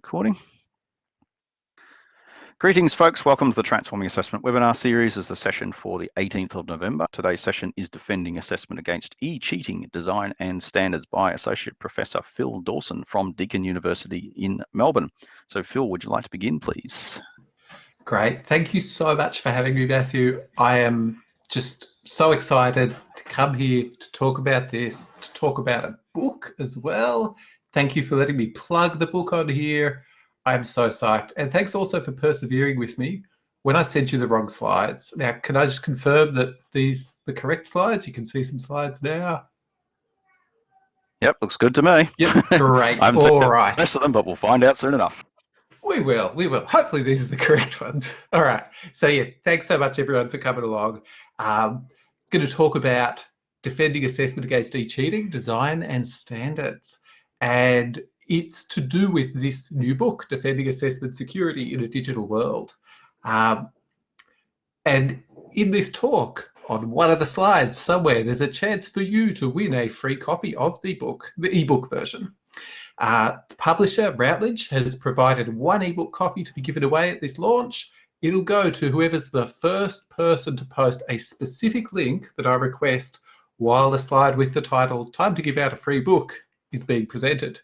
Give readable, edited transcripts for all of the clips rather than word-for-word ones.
Recording. Greetings, folks. Welcome to the Transforming Assessment webinar series. This is the session for the 18th of November. Today's session is Defending Assessment Against E-Cheating, Design and Standards by Associate Professor Phil Dawson from Deakin University in Melbourne. So, Phil, would you like to begin, please? Great. Thank you so much for having me, Matthew. I am just so excited to come here to talk about this, to talk about a book as well. Thank you for letting me plug the book on here. I'm so psyched. And thanks also for persevering with me when I sent you the wrong slides. Now, can I just confirm that these are the correct slides? You can see some slides now. Yep, looks good to me. Yep, great. I'm All right. Most of them, but we'll find out soon enough. We will. Hopefully these are the correct ones. All right. So yeah, thanks so much everyone for coming along. Going to talk about defending assessment against e-cheating, design and standards. And it's to do with this new book, Defending Assessment Security in a Digital World. And in this talk, on one of the slides somewhere, there's a chance for you to win a free copy of the book, the ebook version. The publisher, Routledge, has provided one ebook copy to be given away at this launch. It'll go to whoever's the first person to post a specific link that I request while the slide with the title, Time to Give Out a Free Book, is being presented.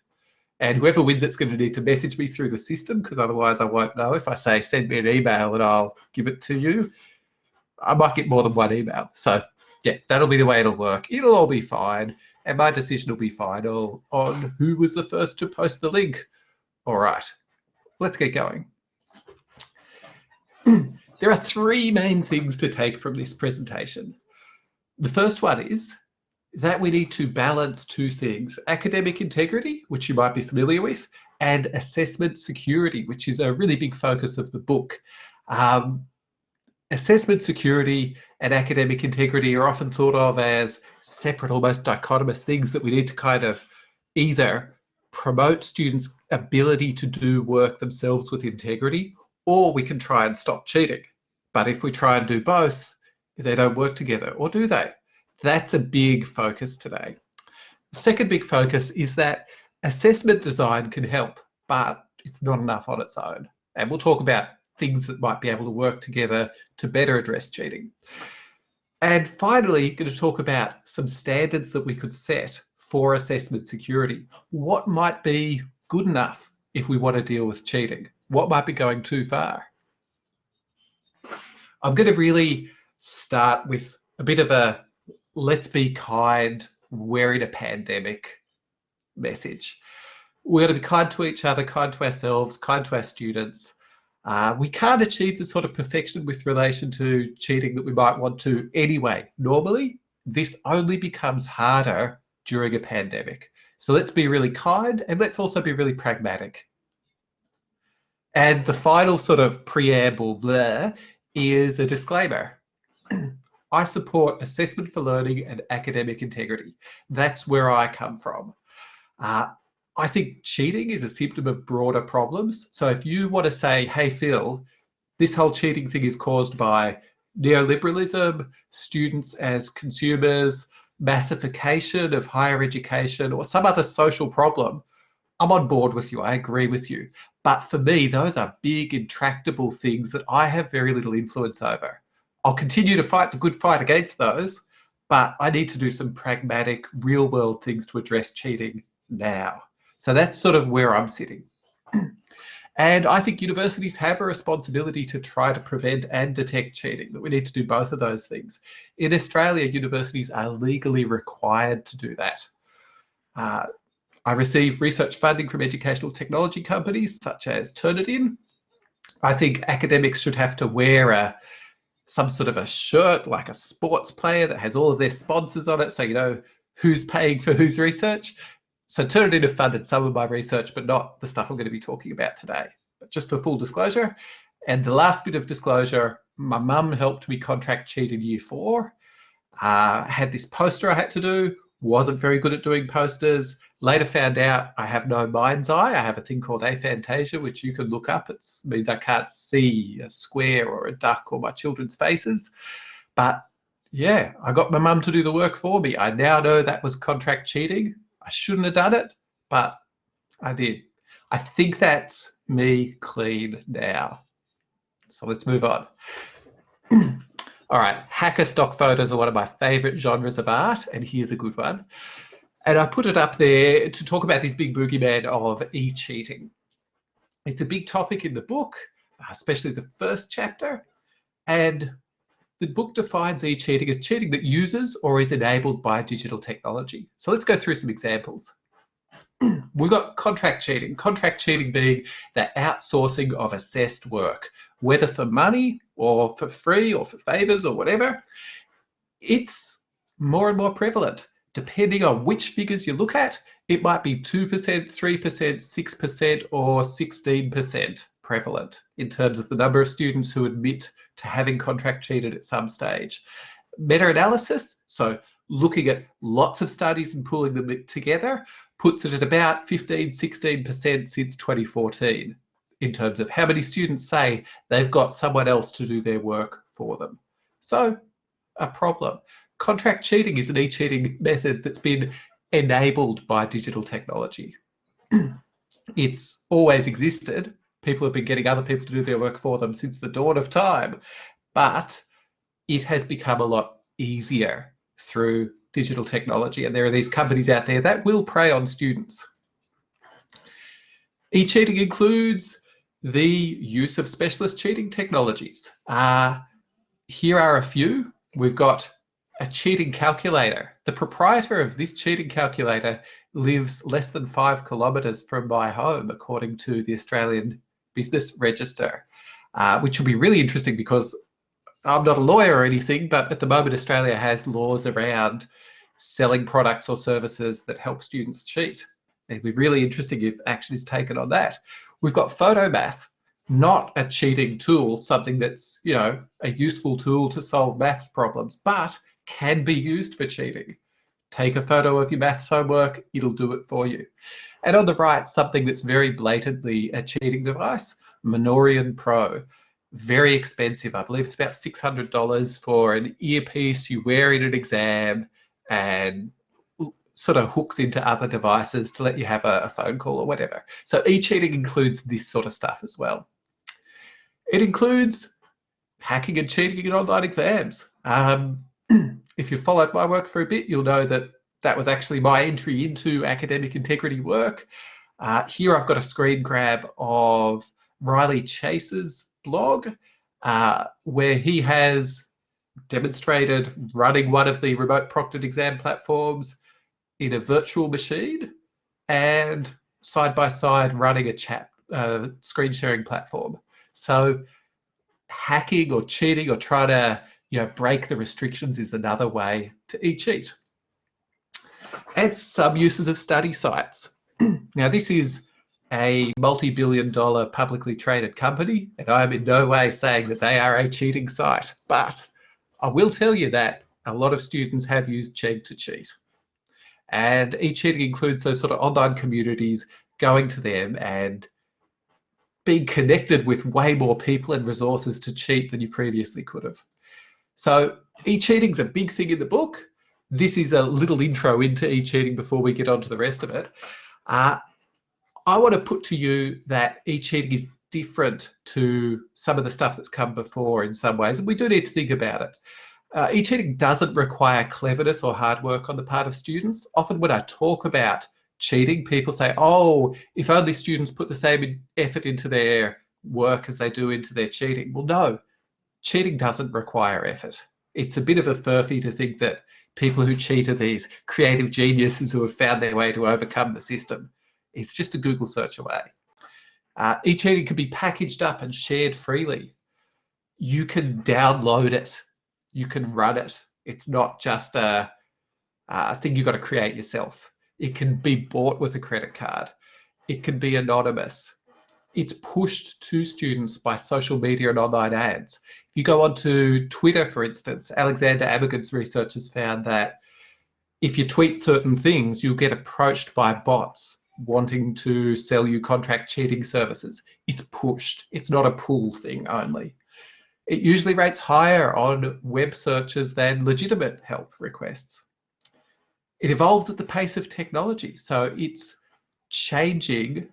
And whoever wins it's going to need to message me through the system, because otherwise I won't know. If I say send me an email and I'll give it to you, I might get more than one email. So yeah, that'll be the way it'll work. It'll all be fine. And my decision will be final on who was the first to post the link. All right, let's get going. There are three main things to take from this presentation. The first one is that we need to balance two things: academic integrity, which you might be familiar with, and assessment security, which is a really big focus of the book. Assessment security and academic integrity are often thought of as separate, almost dichotomous things that we need to kind of either promote students' ability to do work themselves with integrity, or we can try and stop cheating. But if we try and do both, they don't work together, or do they? That's a big focus today. The second big focus is that assessment design can help, but it's not enough on its own. And we'll talk about things that might be able to work together to better address cheating. And finally, going to talk about some standards that we could set for assessment security. What might be good enough if we want to deal with cheating? What might be going too far? I'm going to really start with a bit of a let's be kind, we're in a pandemic message. We're going to be kind to each other, kind to ourselves, kind to our students. We can't achieve the sort of perfection with relation to cheating that we might want to anyway. Normally, this only becomes harder during a pandemic. So let's be really kind, and let's also be really pragmatic. And the final sort of preamble there is a disclaimer. I support assessment for learning and academic integrity. That's where I come from. I think cheating is a symptom of broader problems. So if you want to say, hey, Phil, this whole cheating thing is caused by neoliberalism, students as consumers, massification of higher education, or some other social problem, I'm on board with you. I agree with you. But for me, those are big, intractable things that I have very little influence over. I'll continue to fight the good fight against those, but I need to do some pragmatic, real-world things to address cheating now. So that's sort of where I'm sitting. And I think universities have a responsibility to try to prevent and detect cheating, that we need to do both of those things. In Australia, universities are legally required to do that. I receive research funding from educational technology companies such as Turnitin. I think academics should have to wear some sort of a shirt, like a sports player, that has all of their sponsors on it, so you know who's paying for whose research. So Turnitin have funded some of my research, but not the stuff I'm going to be talking about today. But just for full disclosure, and the last bit of disclosure, my mum helped me contract cheat in year 4. Had this poster I had to do, wasn't very good at doing posters. Later found out I have no mind's eye. I have a thing called aphantasia, which you can look up. It means I can't see a square or a duck or my children's faces. But yeah, I got my mum to do the work for me. I now know that was contract cheating. I shouldn't have done it, but I did. I think that's me clean now. So let's move on. All right, hacker stock photos are one of my favorite genres of art, and here's a good one. And I put it up there to talk about this big boogeyman of e-cheating. It's a big topic in the book, especially the first chapter, and the book defines e-cheating as cheating that uses or is enabled by digital technology. So let's go through some examples. We've got contract cheating being the outsourcing of assessed work, whether for money or for free or for favors or whatever. It's more and more prevalent. Depending on which figures you look at, it might be 2%, 3%, 6%, or 16% prevalent in terms of the number of students who admit to having contract cheated at some stage. Meta-analysis, so looking at lots of studies and pulling them together, puts it at about 15, 16% since 2014 in terms of how many students say they've got someone else to do their work for them. So, a problem. Contract cheating is an e-cheating method that's been enabled by digital technology. It's always existed. People have been getting other people to do their work for them since the dawn of time, but it has become a lot easier through digital technology, and there are these companies out there that will prey on students. E-cheating includes the use of specialist cheating technologies. Here are a few. We've got a cheating calculator. The proprietor of this cheating calculator lives less than 5 kilometres from my home, according to the Australian Business Register, which will be really interesting because I'm not a lawyer or anything, but at the moment Australia has laws around selling products or services that help students cheat. It'd be really interesting if action is taken on that. We've got photomath, not a cheating tool, something that's, you know, a useful tool to solve maths problems, but can be used for cheating. Take a photo of your maths homework, it'll do it for you. And on the right, something that's very blatantly a cheating device, Minorian Pro. Very expensive. I believe it's about $600 for an earpiece you wear in an exam and sort of hooks into other devices to let you have a phone call or whatever. So e-cheating includes this sort of stuff as well. It includes hacking and cheating in online exams. If you followed my work for a bit, you'll know that that was actually my entry into academic integrity work. Here I've got a screen grab of Riley Chase's blog, where he has demonstrated running one of the remote proctored exam platforms in a virtual machine and side by side running a chat screen sharing platform. So hacking or cheating or trying to break the restrictions is another way to e-cheat. And some uses of study sites. Now this is a multi-billion-dollar publicly traded company, and I am in no way saying that they are a cheating site, but I will tell you that a lot of students have used Chegg to cheat. And e-cheating includes those sort of online communities, going to them and being connected with way more people and resources to cheat than you previously could have. So e-cheating is a big thing in the book. This is a little intro into e-cheating before we get on to the rest of it. I want to put to you that e-cheating is different to some of the stuff that's come before in some ways, and we do need to think about it. E-cheating doesn't require cleverness or hard work on the part of students. Often when I talk about cheating, people say, oh, if only students put the same effort into their work as they do into their cheating. Well, no, cheating doesn't require effort. It's a bit of a furphy to think that people who cheat are these creative geniuses who have found their way to overcome the system. It's just a Google search away. E-cheating can be packaged up and shared freely. You can download it. You can run it. It's not just a thing you've got to create yourself. It can be bought with a credit card. It can be anonymous. It's pushed to students by social media and online ads. If you go onto Twitter, for instance, Alexander Amagon's research has found that if you tweet certain things, you'll get approached by bots wanting to sell you contract cheating services. It's pushed. It's not a pull thing only. It usually rates higher on web searches than legitimate help requests. It evolves at the pace of technology, so it's changing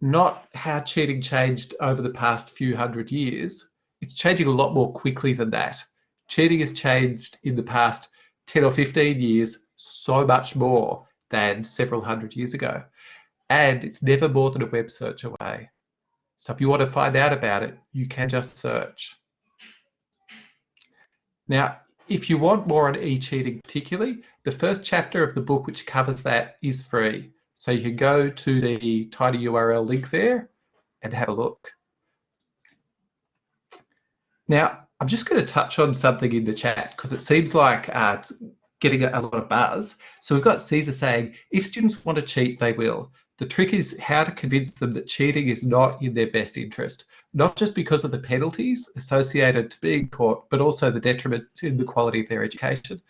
not how cheating changed over the past few hundred years. It's changing a lot more quickly than that. Cheating has changed in the past 10 or 15 years so much more than several hundred years ago. And it's never more than a web search away. So if you want to find out about it, you can just search. Now, if you want more on e-cheating particularly, the first chapter of the book which covers that is free. So you can go to the tiny URL link there and have a look. Now, I'm just going to touch on something in the chat because it seems like it's getting a lot of buzz. So we've got Caesar saying, if students want to cheat, they will. The trick is how to convince them that cheating is not in their best interest, not just because of the penalties associated to being caught, but also the detriment in the quality of their education.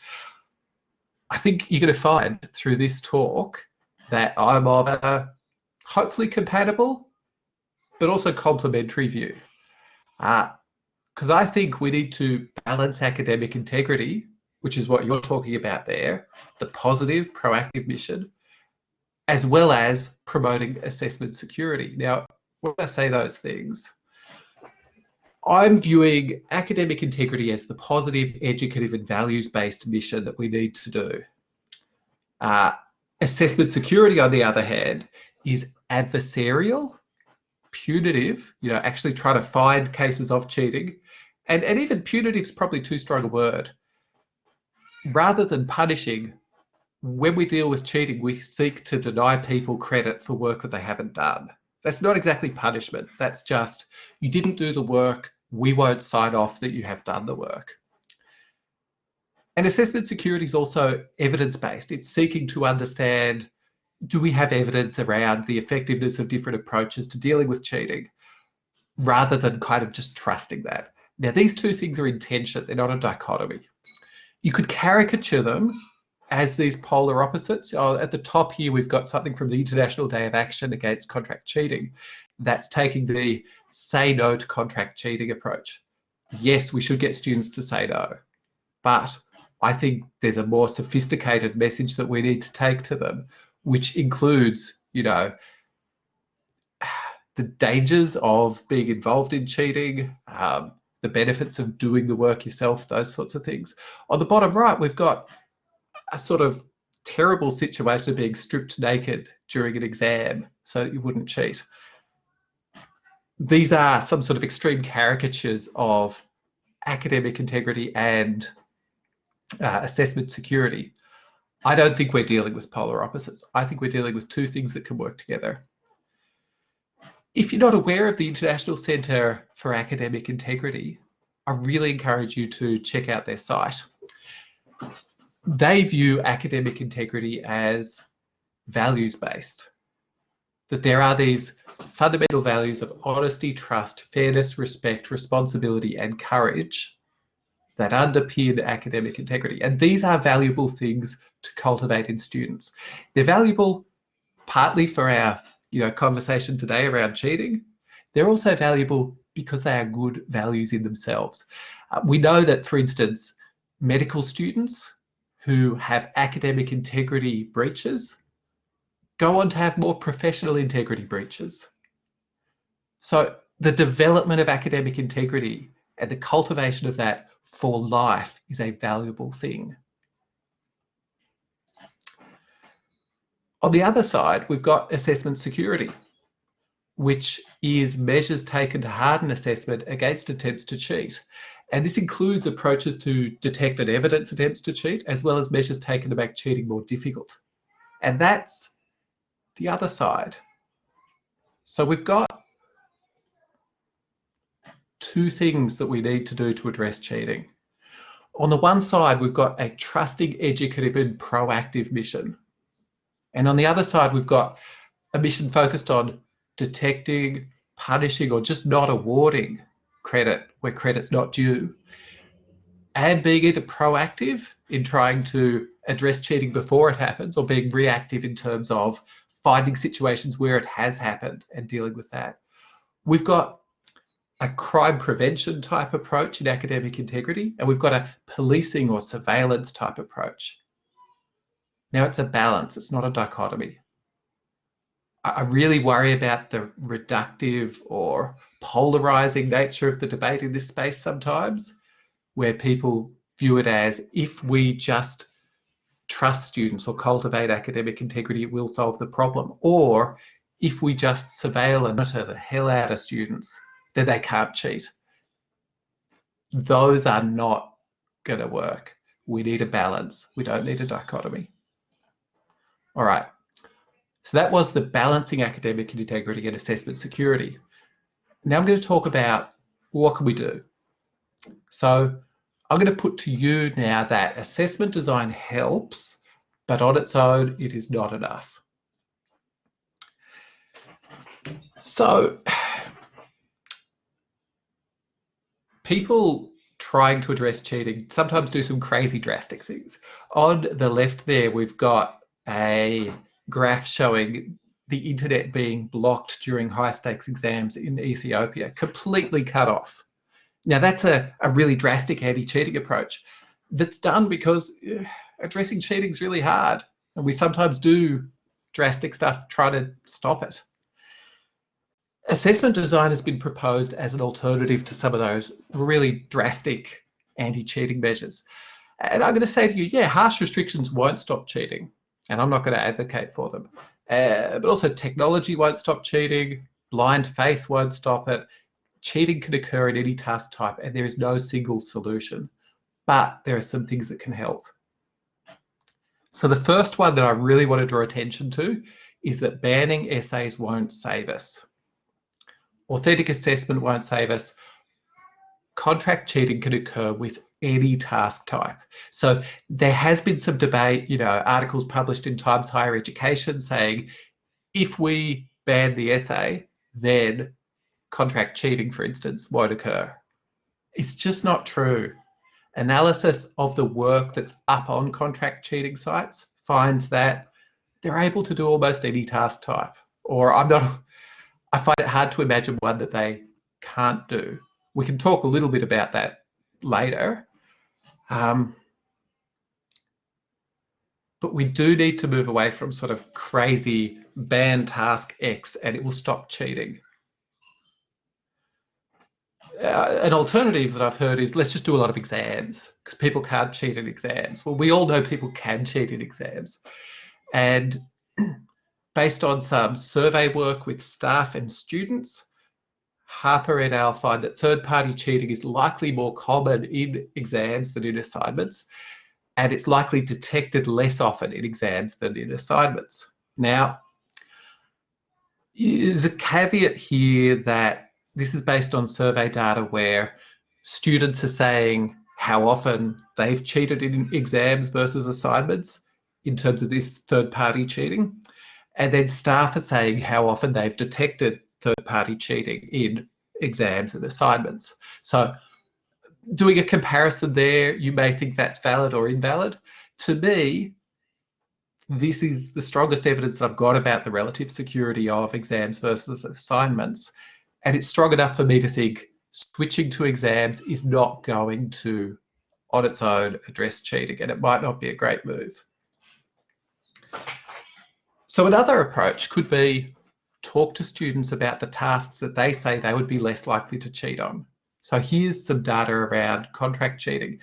I think you're going to find through this talk that I'm of a hopefully compatible, but also complementary view. Because I think we need to balance academic integrity, which is what you're talking about there, the positive, proactive mission, as well as promoting assessment security. Now, when I say those things, I'm viewing academic integrity as the positive, educative, and values-based mission that we need to do. Assessment security, on the other hand, is adversarial, punitive, actually trying to find cases of cheating, and even punitive is probably too strong a word. Rather than punishing, when we deal with cheating, we seek to deny people credit for work that they haven't done. That's not exactly punishment. That's just, you didn't do the work, we won't sign off that you have done the work. And assessment security is also evidence-based. It's seeking to understand, do we have evidence around the effectiveness of different approaches to dealing with cheating, rather than kind of just trusting that. Now, these two things are in tension. They're not a dichotomy. You could caricature them as these polar opposites. At the top here, we've got something from the International Day of Action Against Contract Cheating. That's taking the say no to contract cheating approach. Yes, we should get students to say no, but I think there's a more sophisticated message that we need to take to them, which includes, the dangers of being involved in cheating, the benefits of doing the work yourself, those sorts of things. On the bottom right, we've got a sort of terrible situation of being stripped naked during an exam so that you wouldn't cheat. These are some sort of extreme caricatures of academic integrity and assessment security. I don't think we're dealing with polar opposites. I think we're dealing with two things that can work together. If you're not aware of the International Centre for Academic Integrity, I really encourage you to check out their site. They view academic integrity as values-based, that there are these fundamental values of honesty, trust, fairness, respect, responsibility, and courage that underpin academic integrity. And these are valuable things to cultivate in students. They're valuable partly for our conversation today around cheating. They're also valuable because they are good values in themselves. We know that, for instance, medical students who have academic integrity breaches go on to have more professional integrity breaches. So the development of academic integrity and the cultivation of that for life is a valuable thing. On the other side, we've got assessment security, which is measures taken to harden assessment against attempts to cheat. And this includes approaches to detect and evidence attempts to cheat, as well as measures taken to make cheating more difficult. And that's the other side. So we've got two things that we need to do to address cheating. On the one side, we've got a trusting, educative, and proactive mission. And on the other side, we've got a mission focused on detecting, punishing, or just not awarding credit where credit's not due, and being either proactive in trying to address cheating before it happens, or being reactive in terms of finding situations where it has happened and dealing with that. We've got a crime prevention type approach in academic integrity, and we've got a policing or surveillance type approach. Now, it's a balance, it's not a dichotomy. I really worry about the reductive or polarizing nature of the debate in this space sometimes, where people view it as if we just trust students or cultivate academic integrity, it will solve the problem. Or if we just surveil and monitor the hell out of students, then they can't cheat. Those are not going to work. We need a balance. We don't need a dichotomy. All right. So that was the balancing academic integrity and assessment security. Now I'm going to talk about what can we do. So I'm going to put to you now that assessment design helps, but on its own, it is not enough. So people trying to address cheating sometimes do some crazy drastic things. On the left there, we've got a graph showing the internet being blocked during high stakes exams in Ethiopia, completely cut off. Now that's a really drastic anti-cheating approach that's done because addressing cheating is really hard, and we sometimes do drastic stuff to try to stop it. Assessment design has been proposed as an alternative to some of those really drastic anti-cheating measures. And I'm going to say to you, yeah, harsh restrictions won't stop cheating, and I'm not going to advocate for them. But also technology won't stop cheating, blind faith won't stop it. Cheating can occur in any task type, and there is no single solution. But there are some things that can help. So the first one that I really want to draw attention to is that banning essays won't save us. Authentic assessment won't save us. Contract cheating can occur with any task type. So there has been some debate, articles published in Times Higher Education saying if we ban the essay, then contract cheating, for instance, won't occur. It's just not true. Analysis of the work that's up on contract cheating sites finds that they're able to do almost any task type. Or I find it hard to imagine one that they can't do. We can talk a little bit about that later. But we do need to move away from sort of crazy ban task X and it will stop cheating. An alternative that I've heard is let's just do a lot of exams because people can't cheat in exams. Well, we all know people can cheat in exams. And based on some survey work with staff and students, Harper et al. Find that third-party cheating is likely more common in exams than in assignments, and it's likely detected less often in exams than in assignments. Now, there's a caveat here that this is based on survey data where students are saying how often they've cheated in exams versus assignments in terms of this third-party cheating. And then staff are saying how often they've detected third-party cheating in exams and assignments. So doing a comparison there, you may think that's valid or invalid. To me, this is the strongest evidence that I've got about the relative security of exams versus assignments. And it's strong enough for me to think switching to exams is not going to, on its own, address cheating, and it might not be a great move. So another approach could be talk to students about the tasks that they say they would be less likely to cheat on. So here's some data around contract cheating.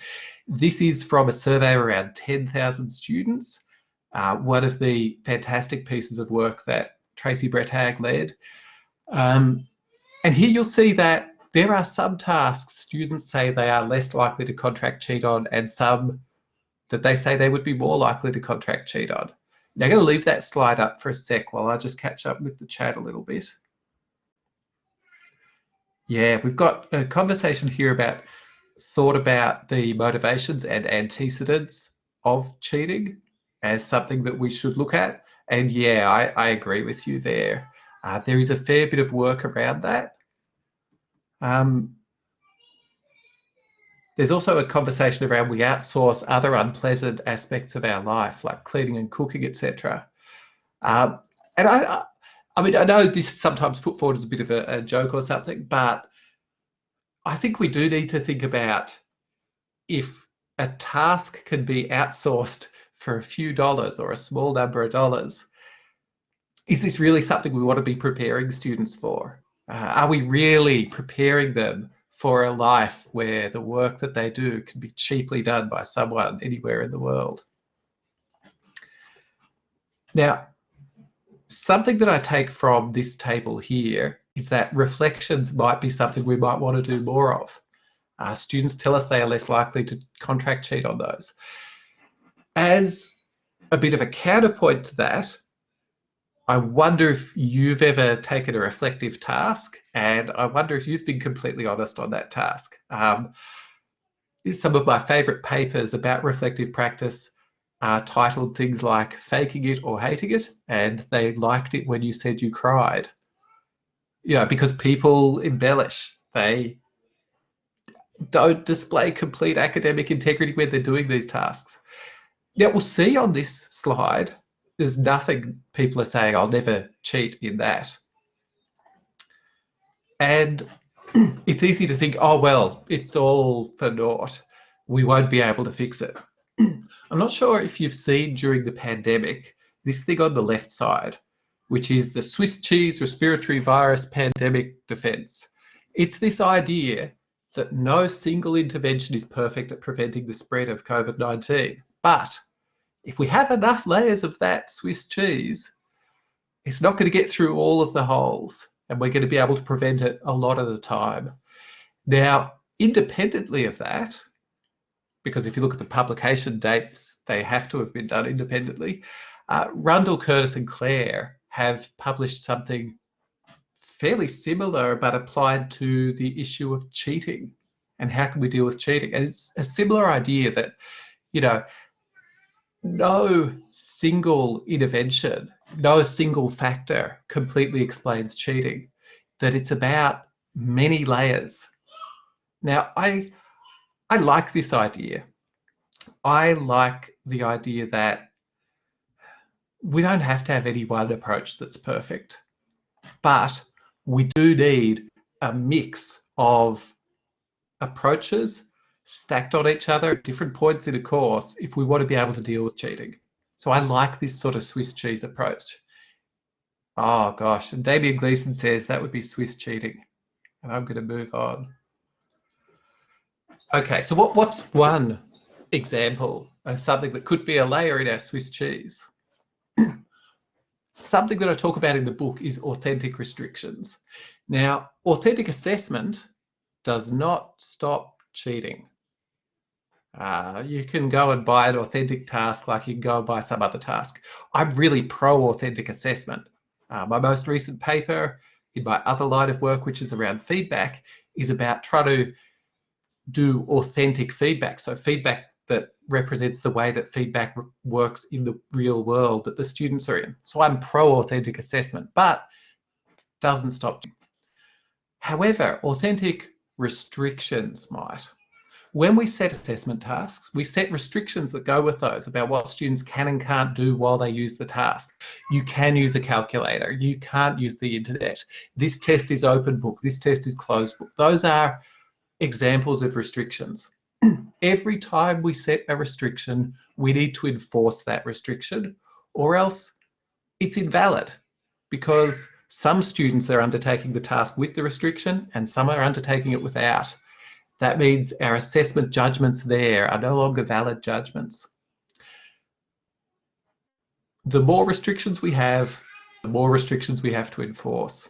This is from a survey of around 10,000 students, one of the fantastic pieces of work that Tracy Brettag led. And here you'll see that there are some tasks students say they are less likely to contract cheat on and some that they say they would be more likely to contract cheat on. Now I'm going to leave that slide up for a sec while I just catch up with the chat a little bit. Yeah, we've got a conversation here about thought about the motivations and antecedents of cheating as something that we should look at. And yeah, I agree with you there. There is a fair bit of work around that. There's also a conversation around we outsource other unpleasant aspects of our life, like cleaning and cooking, etc. And I mean, I know this is sometimes put forward as a bit of a joke or something, but I think we do need to think about if a task can be outsourced for a few dollars or a small number of dollars, is this really something we want to be preparing students for? Are we really preparing them for a life where the work that they do can be cheaply done by someone anywhere in the world? Now, something that I take from this table here is that reflections might be something we might want to do more of. Students tell us they are less likely to contract cheat on those. As a bit of a counterpoint to that, I wonder if you've ever taken a reflective task, and I wonder if you've been completely honest on that task. Some of my favourite papers about reflective practice are titled things like Faking It or Hating It, and they liked it when you said you cried. You know, because people embellish. They don't display complete academic integrity when they're doing these tasks. Now, we'll see on this slide, there's nothing people are saying, I'll never cheat in that. And it's easy to think, oh, well, it's all for naught. We won't be able to fix it. I'm not sure if you've seen during the pandemic, this thing on the left side, which is the Swiss cheese respiratory virus pandemic defense. It's this idea that no single intervention is perfect at preventing the spread of COVID-19. But if we have enough layers of that Swiss cheese, it's not going to get through all of the holes, and we're going to be able to prevent it a lot of the time. Now, independently of that, because if you look at the publication dates, they have to have been done independently, Rundle, Curtis and Clare have published something fairly similar but applied to the issue of cheating and how can we deal with cheating. And it's a similar idea that, you know, no single intervention, no single factor completely explains cheating, that it's about many layers. Now, I like this idea. I like the idea that we don't have to have any one approach that's perfect, but we do need a mix of approaches stacked on each other at different points in a course if we want to be able to deal with cheating. So I like this sort of Swiss cheese approach. Oh gosh, and Damien Gleason says that would be Swiss cheating. And I'm going to move on. Okay, so what's one example of something that could be a layer in our Swiss cheese? Something that I talk about in the book is authentic restrictions. Now, authentic assessment does not stop cheating. You can go and buy an authentic task like you can go and buy some other task. I'm really pro-authentic assessment. My most recent paper in my other line of work, which is around feedback, is about trying to do authentic feedback. So feedback that represents the way that feedback works in the real world that the students are in. So I'm pro-authentic assessment, but doesn't stop. However, authentic restrictions might. When we set assessment tasks, we set restrictions that go with those about what students can and can't do while they use the task. You can use a calculator. You can't use the internet. This test is open book. This test is closed book. Those are examples of restrictions. Every time we set a restriction, we need to enforce that restriction, or else it's invalid, because some students are undertaking the task with the restriction and some are undertaking it without. That means our assessment judgments there are no longer valid judgments. The more restrictions we have, the more restrictions we have to enforce.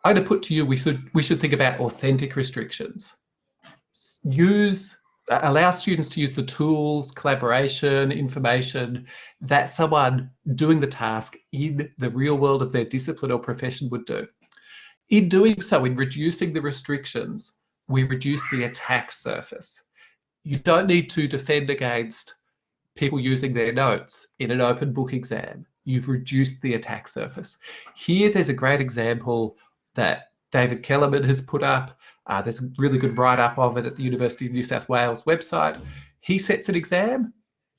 I'm going to put to you, we should think about authentic restrictions. Allow students to use the tools, collaboration, information that someone doing the task in the real world of their discipline or profession would do. In doing so, in reducing the restrictions, we reduce the attack surface. You don't need to defend against people using their notes in an open book exam. You've reduced the attack surface. Here, there's a great example that David Kellerman has put up. There's a really good write-up of it at the University of New South Wales website. He sets an exam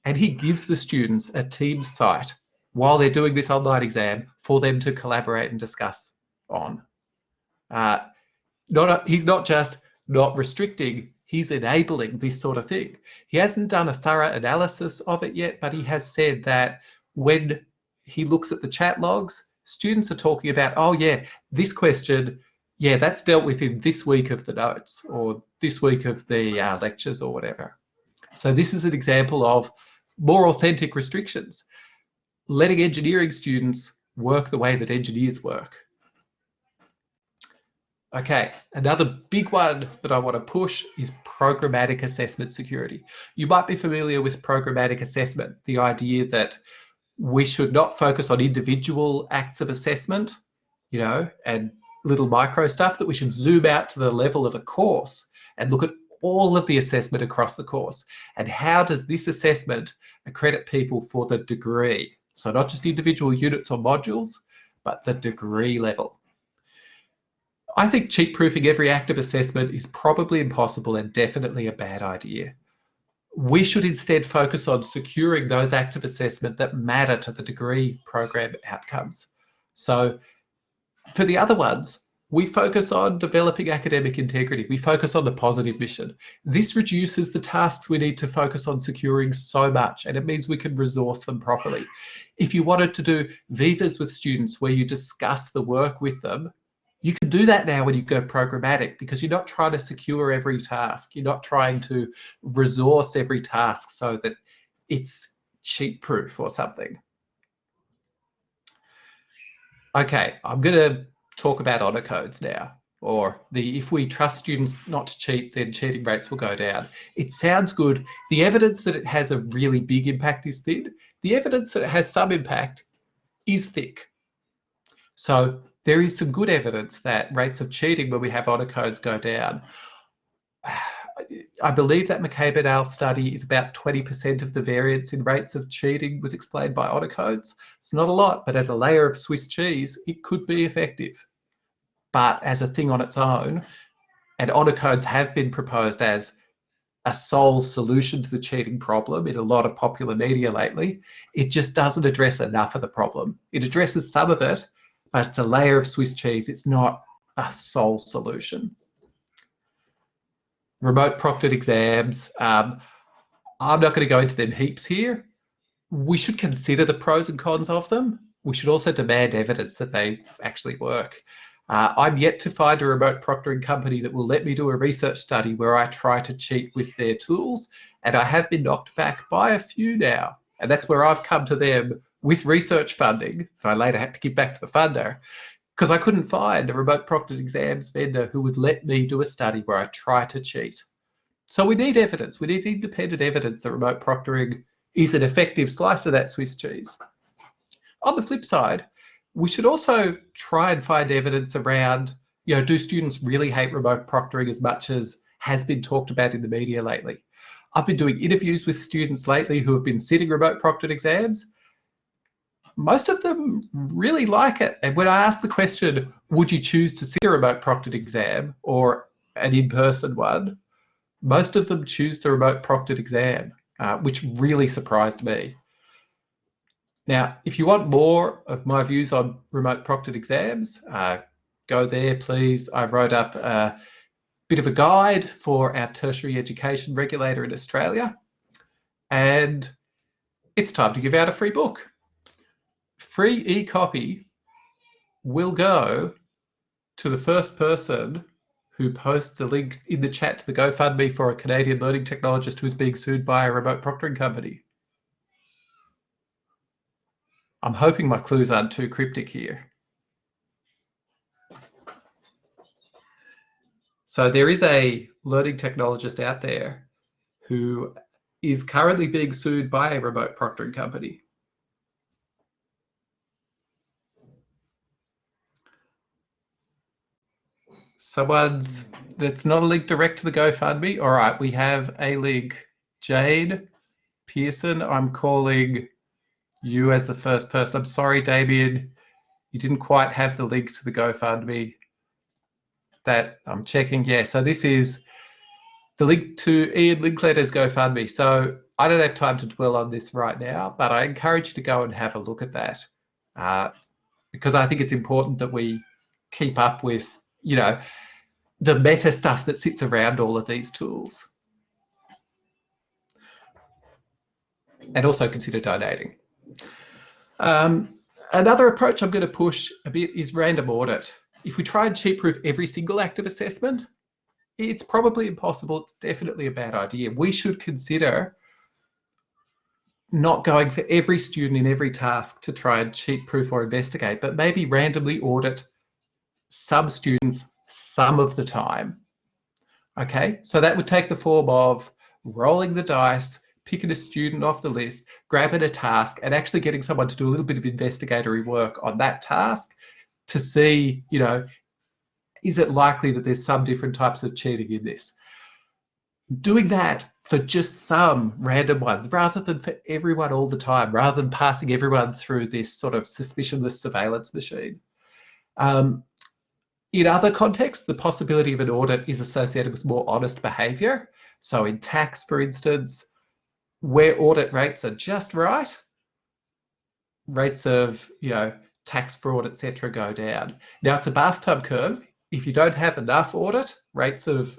and he gives the students a Teams site while they're doing this online exam for them to collaborate and discuss on. He's not just not restricting, he's enabling this sort of thing. He hasn't done a thorough analysis of it yet, but he has said that when he looks at the chat logs, students are talking about, oh yeah, this question, yeah, that's dealt with in this week of the notes or this week of the lectures or whatever. So this is an example of more authentic restrictions, letting engineering students work the way that engineers work. Okay, another big one that I want to push is programmatic assessment security. You might be familiar with programmatic assessment, the idea that we should not focus on individual acts of assessment, you know, and little micro stuff, that we should zoom out to the level of a course and look at all of the assessment across the course. And how does this assessment accredit people for the degree? So not just individual units or modules, but the degree level. I think cheat-proofing every act of assessment is probably impossible and definitely a bad idea. We should instead focus on securing those acts of assessment that matter to the degree program outcomes. So for the other ones, we focus on developing academic integrity. We focus on the positive mission. This reduces the tasks we need to focus on securing so much, and it means we can resource them properly. If you wanted to do Vivas with students where you discuss the work with them, you can do that now when you go programmatic, because you're not trying to secure every task. You're not trying to resource every task so that it's cheat-proof or something. Okay, I'm going to talk about honor codes now, or if we trust students not to cheat, then cheating rates will go down. It sounds good. The evidence that it has a really big impact is thin. The evidence that it has some impact is thick. So there is some good evidence that rates of cheating when we have honor codes go down. I believe that McCabe et al. Study is about 20% of the variance in rates of cheating was explained by honor codes. It's not a lot, but as a layer of Swiss cheese, it could be effective. But as a thing on its own, and honor codes have been proposed as a sole solution to the cheating problem in a lot of popular media lately, it just doesn't address enough of the problem. It addresses some of it, but it's a layer of Swiss cheese. It's not a sole solution. Remote proctored exams. I'm not going to go into them heaps here. We should consider the pros and cons of them. We should also demand evidence that they actually work. I'm yet to find a remote proctoring company that will let me do a research study where I try to cheat with their tools, and I have been knocked back by a few now. And that's where I've come to them with research funding. So I later had to give back to the funder because I couldn't find a remote proctored exams vendor who would let me do a study where I try to cheat. So we need evidence. We need independent evidence that remote proctoring is an effective slice of that Swiss cheese. On the flip side, we should also try and find evidence around, you know, do students really hate remote proctoring as much as has been talked about in the media lately? I've been doing interviews with students lately who have been sitting remote proctored exams. Most of them really like it. And when I ask the question, would you choose to sit a remote proctored exam or an in-person one, most of them choose the remote proctored exam, which really surprised me. Now, if you want more of my views on remote proctored exams, go there, please. I wrote up a bit of a guide for our tertiary education regulator in Australia, and it's time to give out a free book. Free e-copy will go to the first person who posts a link in the chat to the GoFundMe for a Canadian learning technologist who is being sued by a remote proctoring company. I'm hoping my clues aren't too cryptic here. So there is a learning technologist out there who is currently being sued by a remote proctoring company. That's not a link direct to the GoFundMe. All right, we have a link. Jane Pearson, I'm calling you as the first person. I'm sorry, Damien, you didn't quite have the link to the GoFundMe. That I'm checking. Yeah, so this is the link to Ian Linkletter's GoFundMe. So I don't have time to dwell on this right now, but I encourage you to go and have a look at that because I think it's important that we keep up with, you know, the meta stuff that sits around all of these tools. And also consider donating. Another approach I'm going to push a bit is random audit. If we try and cheat-proof every single active assessment, it's probably impossible. It's definitely a bad idea. We should consider not going for every student in every task to try and cheat-proof or investigate, but maybe randomly audit some students some of the time. Okay, so that would take the form of rolling the dice, picking a student off the list, grabbing a task, and actually getting someone to do a little bit of investigatory work on that task to see, you know, is it likely that there's some different types of cheating in this? Doing that for just some random ones rather than for everyone all the time, rather than passing everyone through this sort of suspicionless surveillance machine. In other contexts, the possibility of an audit is associated with more honest behaviour. So in tax, for instance, where audit rates are just right, rates of, you know, tax fraud, etc., go down. Now, it's a bathtub curve. If you don't have enough audit, rates of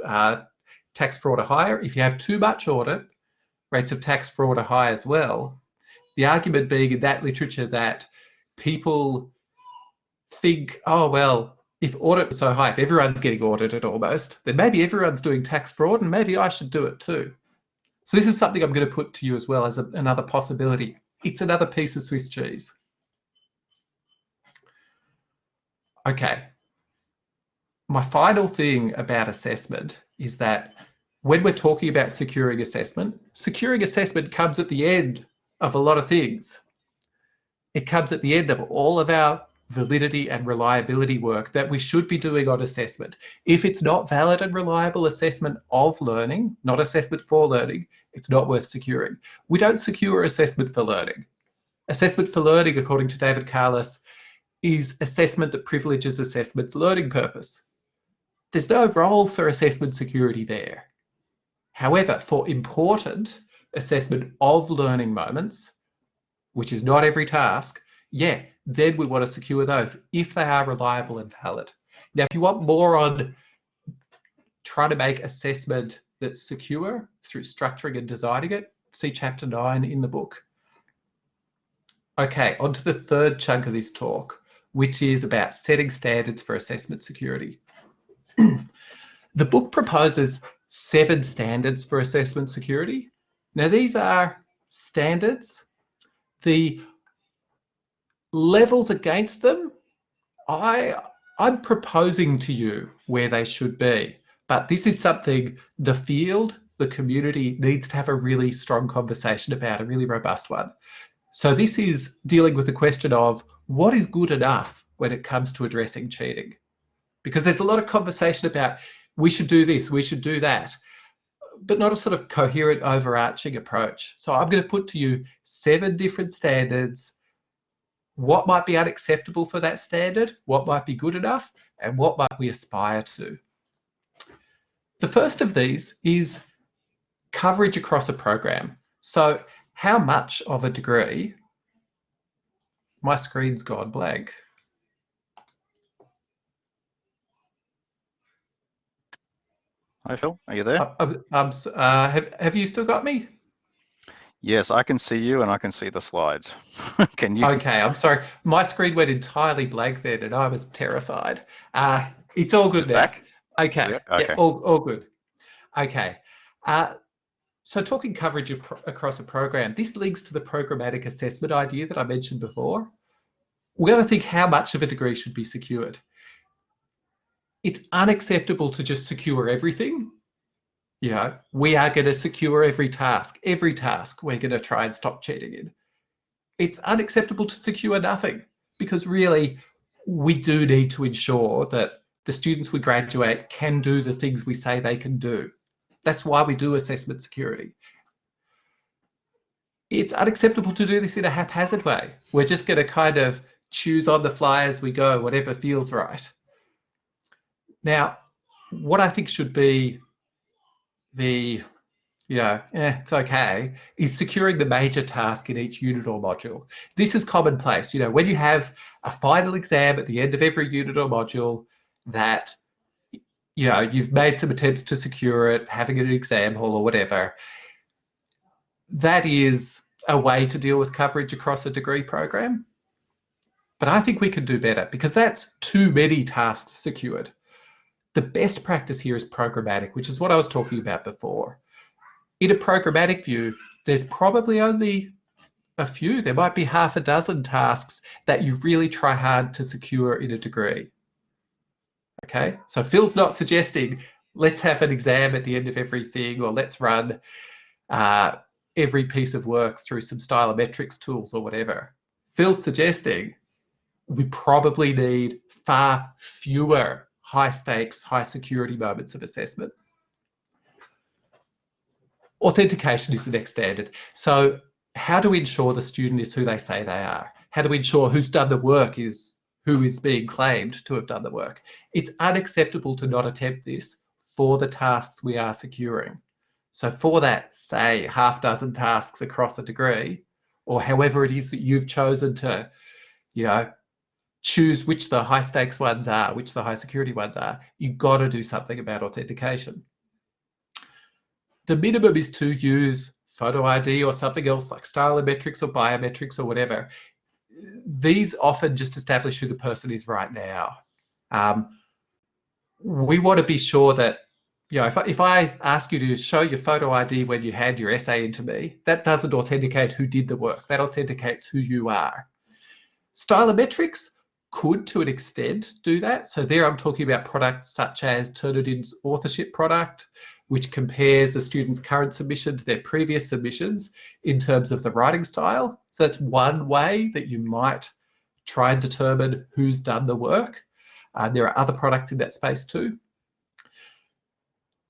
tax fraud are higher. If you have too much audit, rates of tax fraud are high as well. The argument being in that literature that people think, oh, well, if audit is so high, if everyone's getting audited almost, then maybe everyone's doing tax fraud and maybe I should do it too. So this is something I'm going to put to you as well as another possibility. It's another piece of Swiss cheese. Okay. My final thing about assessment is that when we're talking about securing assessment comes at the end of a lot of things. It comes at the end of all of our validity and reliability work that we should be doing on assessment. If it's not valid and reliable assessment of learning, not assessment for learning, it's not worth securing. We don't secure assessment for learning. Assessment for learning, according to David Carlis, is assessment that privileges assessment's learning purpose. There's no role for assessment security there. However, for important assessment of learning moments, which is not every task, yeah, then we want to secure those if they are reliable and valid. Now, if you want more on trying to make assessment that's secure through structuring and designing it, see chapter 9 in the book. Okay, on to the third chunk of this talk, which is about setting standards for assessment security. The book proposes 7 standards for assessment security. Now, these are standards. The levels against them, I'm proposing to you where they should be, but this is something the field, the community needs to have a really strong conversation about, a really robust one. So this is dealing with the question of what is good enough when it comes to addressing cheating? Because there's a lot of conversation about we should do this, we should do that, but not a sort of coherent overarching approach. So I'm going to put to you 7 different standards, what might be unacceptable for that standard, what might be good enough, and what might we aspire to. The first of these is coverage across a program. So how much of a degree, my screen's gone blank. Hi, Phil. Are you there? Have you still got me? Yes, I can see you and I can see the slides. Can you? Okay, I'm sorry. My screen went entirely blank then and I was terrified. It's all good now. Back? Okay, Yeah, okay. Yeah, all good. Okay. So talking coverage across a program, this links to the programmatic assessment idea that I mentioned before. We're going to think how much of a degree should be secured. It's unacceptable to just secure everything. You know, we are going to secure every task we're going to try and stop cheating in. It's unacceptable to secure nothing because really we do need to ensure that the students we graduate can do the things we say they can do. That's why we do assessment security. It's unacceptable to do this in a haphazard way. We're just going to kind of choose on the fly as we go, whatever feels right. Now, what I think should be the, it's okay, is securing the major task in each unit or module. This is commonplace. You know, when you have a final exam at the end of every unit or module that, you know, you've made some attempts to secure it, having an exam hall or whatever, that is a way to deal with coverage across a degree program. But I think we can do better because that's too many tasks secured. The best practice here is programmatic, which is what I was talking about before. In a programmatic view, there's probably only a few, there might be half a dozen tasks that you really try hard to secure in a degree. Okay, so Phil's not suggesting let's have an exam at the end of everything, or let's run every piece of work through some stylometrics tools or whatever. Phil's suggesting we probably need far fewer high stakes, high security moments of assessment. Authentication is the next standard. So how do we ensure the student is who they say they are? How do we ensure who's done the work is who is being claimed to have done the work? It's unacceptable to not attempt this for the tasks we are securing. So for that, say, half dozen tasks across a degree, or however it is that you've chosen to, choose which the high stakes ones are, which the high security ones are, you've got to do something about authentication. The minimum is to use photo ID or something else like stylometrics or biometrics or whatever. These often just establish who the person is right now. We want to be sure that, if I ask you to show your photo ID when you hand your essay into me, that doesn't authenticate who did the work. That authenticates who you are. Stylometrics could, to an extent, do that. So there I'm talking about products such as Turnitin's authorship product, which compares a student's current submission to their previous submissions in terms of the writing style. So that's one way that you might try and determine who's done the work. There are other products in that space too.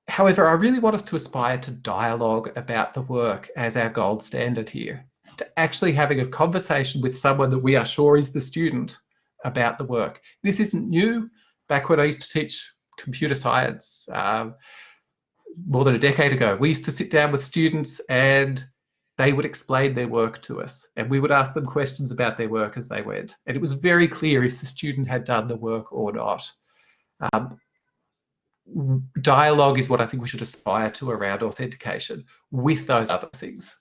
However, I really want us to aspire to dialogue about the work as our gold standard here, to actually having a conversation with someone that we are sure is the student about the work. This isn't new. Back when I used to teach computer science more than a decade ago, we used to sit down with students and they would explain their work to us, and we would ask them questions about their work as they went. And it was very clear if the student had done the work or not. Dialogue is what I think we should aspire to around authentication with those other things.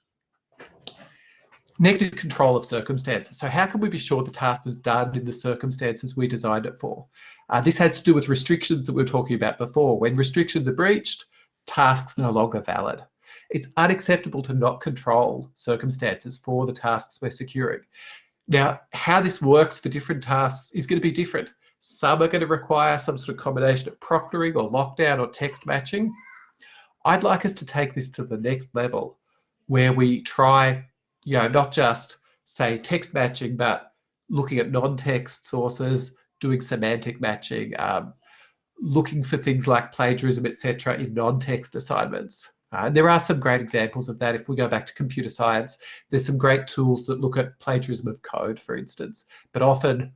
Next is control of circumstances. So how can we be sure the task was done in the circumstances we designed it for? This has to do with restrictions that we were talking about before. When restrictions are breached, tasks no longer valid. It's unacceptable to not control circumstances for the tasks we're securing. Now, how this works for different tasks is going to be different. Some are going to require some sort of combination of proctoring or lockdown or text matching. I'd like us to take this to the next level where we try, not just say text matching, but looking at non-text sources, doing semantic matching, looking for things like plagiarism, etc., in non-text assignments. There are some great examples of that. If we go back to computer science, there's some great tools that look at plagiarism of code, for instance. But often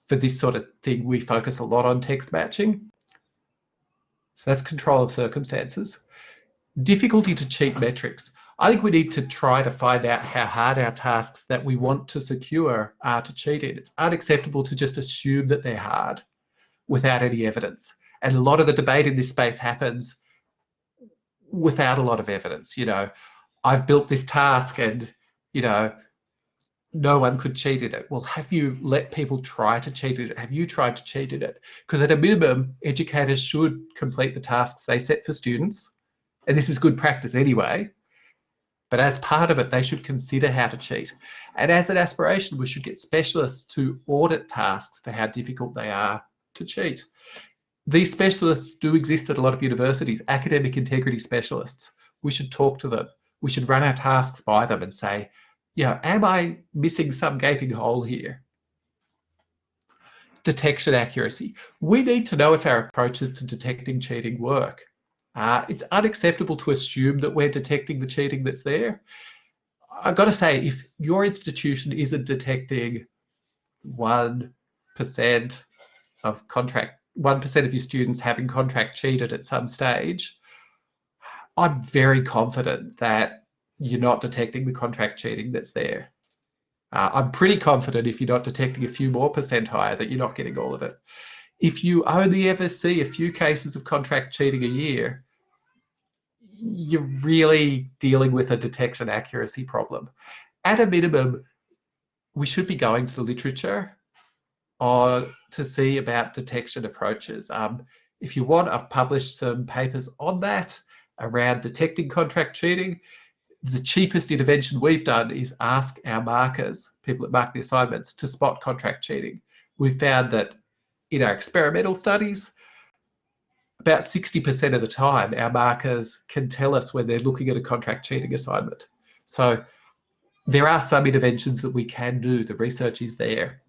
for this sort of thing, we focus a lot on text matching. So that's control of circumstances. Difficulty to cheat metrics. I think we need to try to find out how hard our tasks that we want to secure are to cheat in. It's unacceptable to just assume that they're hard without any evidence. And a lot of the debate in this space happens without a lot of evidence. I've built this task and, no one could cheat in it. Well, have you let people try to cheat in it? Have you tried to cheat in it? Because at a minimum, educators should complete the tasks they set for students. And this is good practice anyway. But as part of it, they should consider how to cheat. And as an aspiration, we should get specialists to audit tasks for how difficult they are to cheat. These specialists do exist at a lot of universities, academic integrity specialists. We should talk to them. We should run our tasks by them and say, am I missing some gaping hole here? Detection accuracy. We need to know if our approaches to detecting cheating work. It's unacceptable to assume that we're detecting the cheating that's there. I've got to say, if your institution isn't detecting 1% of 1% of your students having contract cheated at some stage, I'm very confident that you're not detecting the contract cheating that's there. I'm pretty confident if you're not detecting a few more percent higher that you're not getting all of it. If you only ever see a few cases of contract cheating a year, you're really dealing with a detection accuracy problem. At a minimum, we should be going to the literature to see about detection approaches. If you want, I've published some papers on that around detecting contract cheating. The cheapest intervention we've done is ask our markers, people that mark the assignments, to spot contract cheating. We've found that in our experimental studies, about 60% of the time, our markers can tell us when they're looking at a contract cheating assignment. So there are some interventions that we can do. The research is there.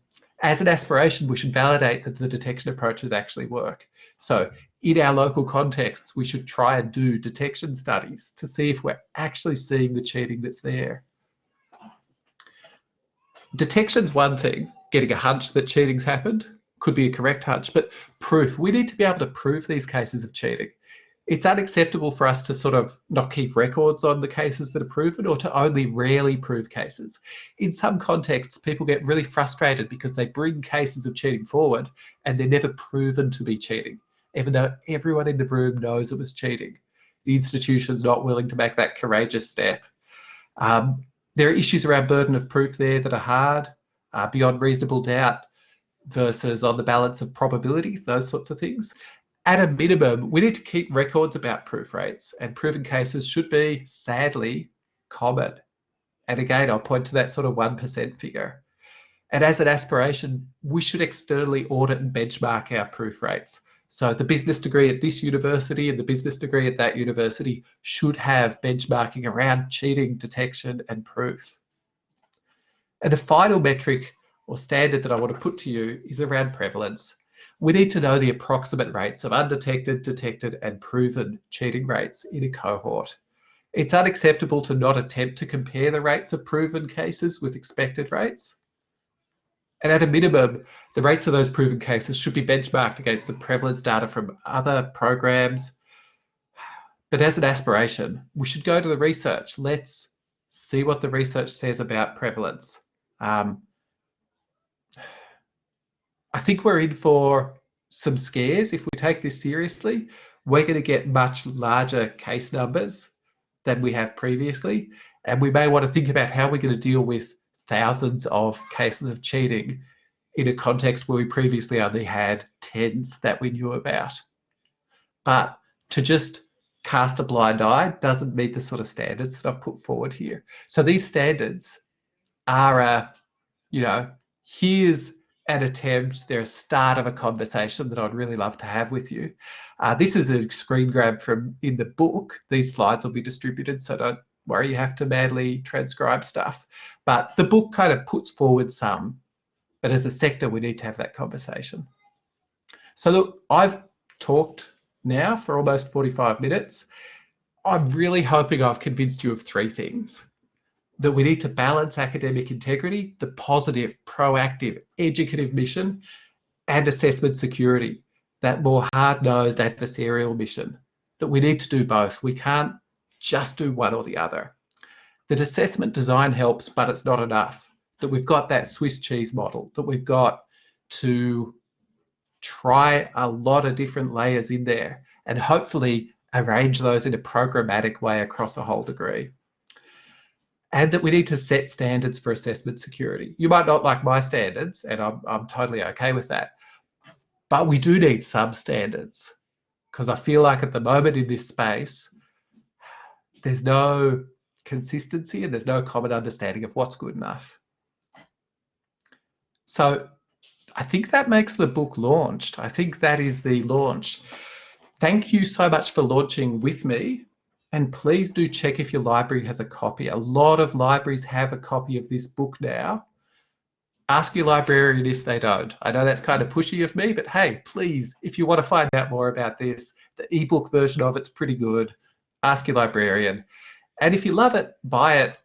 As an aspiration, we should validate that the detection approaches actually work. So in our local contexts, we should try and do detection studies to see if we're actually seeing the cheating that's there. Detection's one thing, getting a hunch that cheating's happened could be a correct hunch, but proof, we need to be able to prove these cases of cheating. It's unacceptable for us to sort of not keep records on the cases that are proven or to only rarely prove cases. In some contexts, people get really frustrated because they bring cases of cheating forward and they're never proven to be cheating, even though everyone in the room knows it was cheating. The institution's not willing to make that courageous step. There are issues around burden of proof there that are hard, beyond reasonable doubt versus on the balance of probabilities, those sorts of things. At a minimum, we need to keep records about proof rates, and proven cases should be, sadly, common. And again, I'll point to that sort of 1% figure. And as an aspiration, we should externally audit and benchmark our proof rates. So the business degree at this university and the business degree at that university should have benchmarking around cheating, detection, and proof. And the final metric or standard that I want to put to you is around prevalence. We need to know the approximate rates of undetected, detected, and proven cheating rates in a cohort. It's unacceptable to not attempt to compare the rates of proven cases with expected rates. And at a minimum, the rates of those proven cases should be benchmarked against the prevalence data from other programs. But as an aspiration, we should go to the research. Let's see what the research says about prevalence. I think we're in for some scares. If we take this seriously, we're going to get much larger case numbers than we have previously. And we may want to think about how we're going to deal with thousands of cases of cheating in a context where we previously only had tens that we knew about. But to just cast a blind eye doesn't meet the sort of standards that I've put forward here. So these standards are, here's an attempt, they're a start of a conversation that I'd really love to have with you. This is a screen grab from in the book. These slides will be distributed, so don't worry, you have to manually transcribe stuff. But the book kind of puts forward some, but as a sector, we need to have that conversation. So look, I've talked now for almost 45 minutes. I'm really hoping I've convinced you of three things. That we need to balance academic integrity, the positive, proactive, educative mission, and assessment security, that more hard-nosed adversarial mission, that we need to do both. We can't just do one or the other. That assessment design helps, but it's not enough. That we've got that Swiss cheese model, that we've got to try a lot of different layers in there and hopefully arrange those in a programmatic way across a whole degree. And that we need to set standards for assessment security. You might not like my standards, and I'm totally okay with that. But we do need some standards, because I feel like at the moment in this space, there's no consistency and there's no common understanding of what's good enough. So I think that makes the book launched. I think that is the launch. Thank you so much for launching with me. And please do check if your library has a copy. A lot of libraries have a copy of this book now. Ask your librarian if they don't. I know that's kind of pushy of me, but hey, please, if you want to find out more about this, the ebook version of it's pretty good. Ask your librarian. And if you love it, buy it.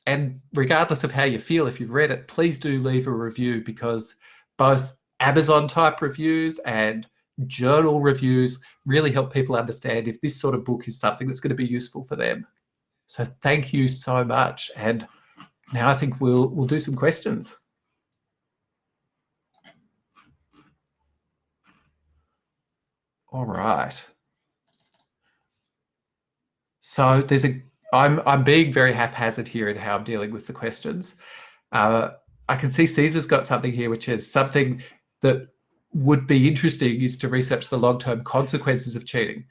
And regardless of how you feel, if you've read it, please do leave a review, because both Amazon type reviews and journal reviews really help people understand if this sort of book is something that's going to be useful for them. So thank you so much. And now I think we'll do some questions. All right. So I'm being very haphazard here in how I'm dealing with the questions. I can see Caesar's got something here, which is something that would be interesting is to research the long-term consequences of cheating.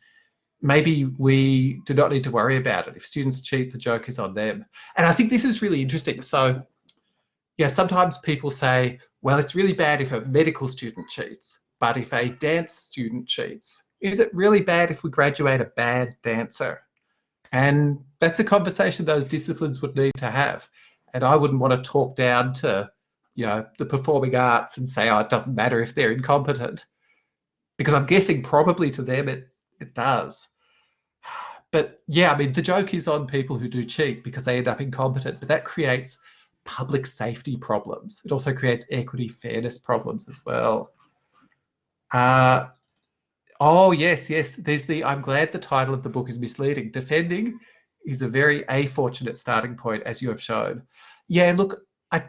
Maybe we do not need to worry about it. If students cheat, the joke is on them. And I think this is really interesting. So, yeah, sometimes people say, well, it's really bad if a medical student cheats, but if a dance student cheats, is it really bad if we graduate a bad dancer? And that's a conversation those disciplines would need to have. And I wouldn't want to talk down to, the performing arts and say, oh, it doesn't matter if they're incompetent, because I'm guessing probably to them it does. But yeah, I mean, the joke is on people who do cheat because they end up incompetent, but that creates public safety problems. It also creates equity, fairness problems as well. Oh, yes. There's I'm glad the title of the book is misleading. Defending is a very fortunate starting point, as you have shown. Yeah, look, I'm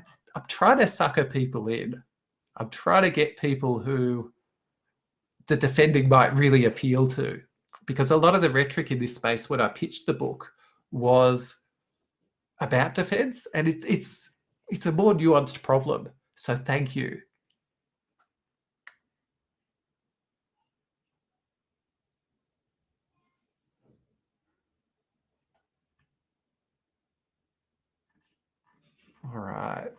trying to sucker people in. I'm trying to get people who the defending might really appeal to, because a lot of the rhetoric in this space when I pitched the book was about defense, and it's a more nuanced problem. So thank you. All right.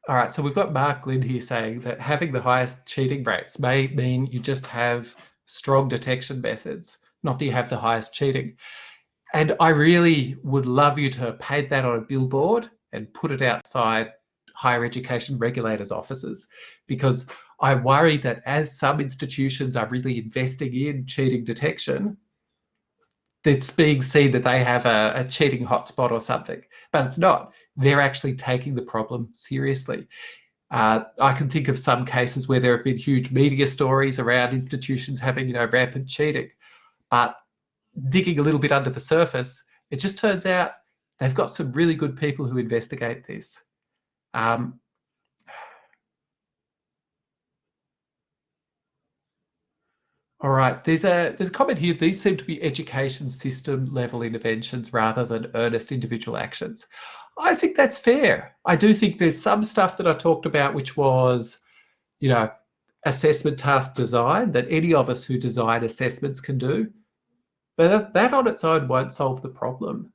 All right, so we've got Mark Lynn here saying that having the highest cheating rates may mean you just have strong detection methods, not that you have the highest cheating. And I really would love you to paint that on a billboard and put it outside higher education regulators' offices, because I worry that as some institutions are really investing in cheating detection, it's being seen that they have a cheating hotspot or something, but it's not. They're actually taking the problem seriously. I can think of some cases where there have been huge media stories around institutions having, rampant cheating, but digging a little bit under the surface, it just turns out they've got some really good people who investigate this. All right, there's a comment here. These seem to be education system level interventions rather than earnest individual actions. I think that's fair. I do think there's some stuff that I talked about which was, assessment task design that any of us who design assessments can do, but that on its own won't solve the problem.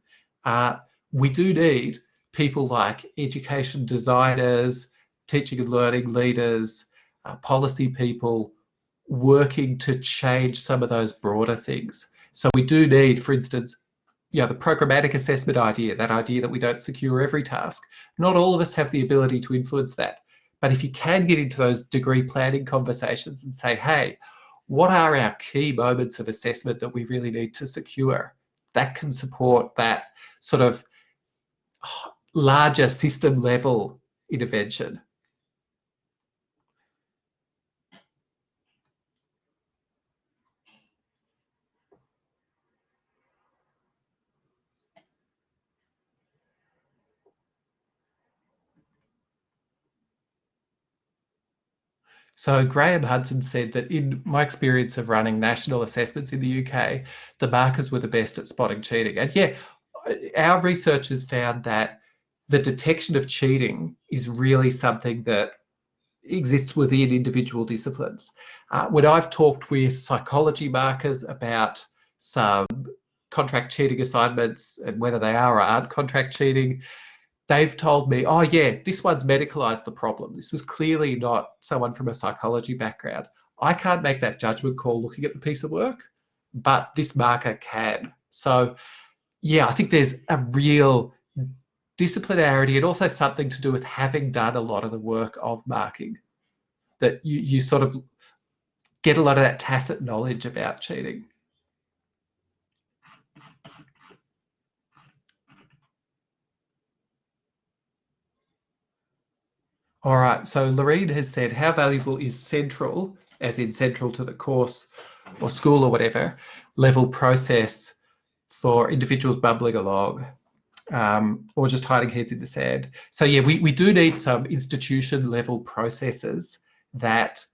We do need people like education designers, teaching and learning leaders, policy people, working to change some of those broader things. So we do need, for instance, the programmatic assessment idea, that idea that we don't secure every task. Not all of us have the ability to influence that. But if you can get into those degree planning conversations and say, hey, what are our key moments of assessment that we really need to secure? That can support that sort of larger system level intervention. So Graham Hudson said that in my experience of running national assessments in the UK, the markers were the best at spotting cheating. And yeah, our researchers found that the detection of cheating is really something that exists within individual disciplines. When I've talked with psychology markers about some contract cheating assignments and whether they are or aren't contract cheating, they've told me, oh yeah, this one's medicalized the problem. This was clearly not someone from a psychology background. I can't make that judgment call looking at the piece of work, but this marker can. So yeah, I think there's a real disciplinarity and also something to do with having done a lot of the work of marking, that you sort of get a lot of that tacit knowledge about cheating. All right, so Lorene has said, how valuable is central, as in central to the course or school or whatever, level process for individuals bubbling along or just hiding heads in the sand? So yeah, we do need some institution level processes that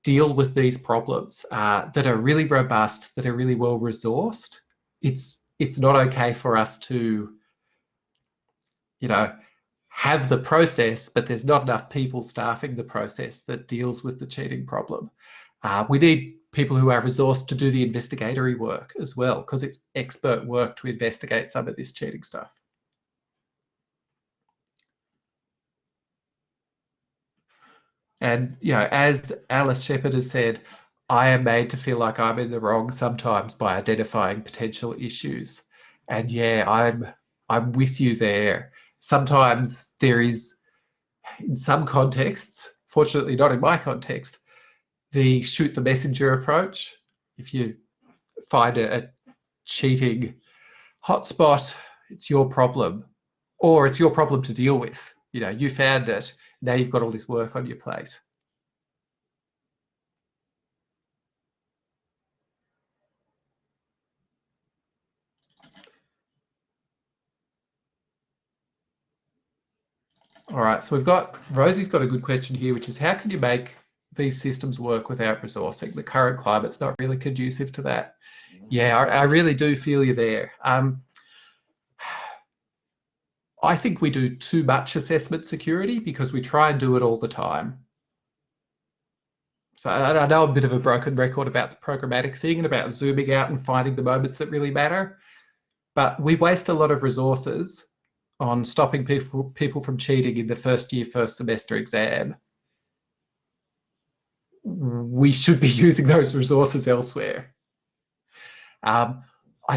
deal with these problems that are really robust, that are really well resourced. It's not okay for us to have the process, but there's not enough people staffing the process that deals with the cheating problem. We need people who are resourced to do the investigatory work as well, because it's expert work to investigate some of this cheating stuff. And, as Alice Shepherd has said, I am made to feel like I'm in the wrong sometimes by identifying potential issues. And yeah, I'm with you there. Sometimes there is, in some contexts, fortunately not in my context, the shoot the messenger approach. If you find a cheating hotspot, it's your problem, or it's your problem to deal with. You found it, now you've got all this work on your plate. All right, so Rosie's got a good question here, which is how can you make these systems work without resourcing? The current climate's not really conducive to that. Yeah, I really do feel you there. I think we do too much assessment security because we try and do it all the time. So I know I'm a bit of a broken record about the programmatic thing and about zooming out and finding the moments that really matter, but we waste a lot of resources on stopping people from cheating in the first year, first semester exam. We should be using those resources elsewhere. I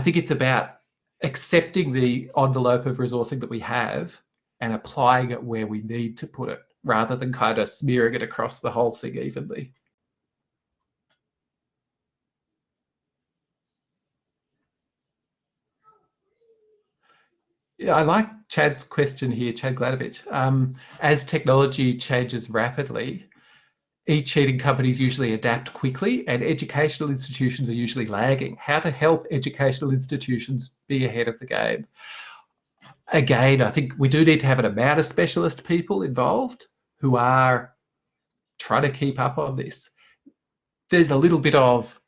think it's about accepting the envelope of resourcing that we have and applying it where we need to put it, rather than kind of smearing it across the whole thing evenly. Yeah, I like Chad's question here, Chad Gladovich. As technology changes rapidly, e-cheating companies usually adapt quickly and educational institutions are usually lagging. How to help educational institutions be ahead of the game? Again, I think we do need to have an amount of specialist people involved who are trying to keep up on this. There's a little bit of,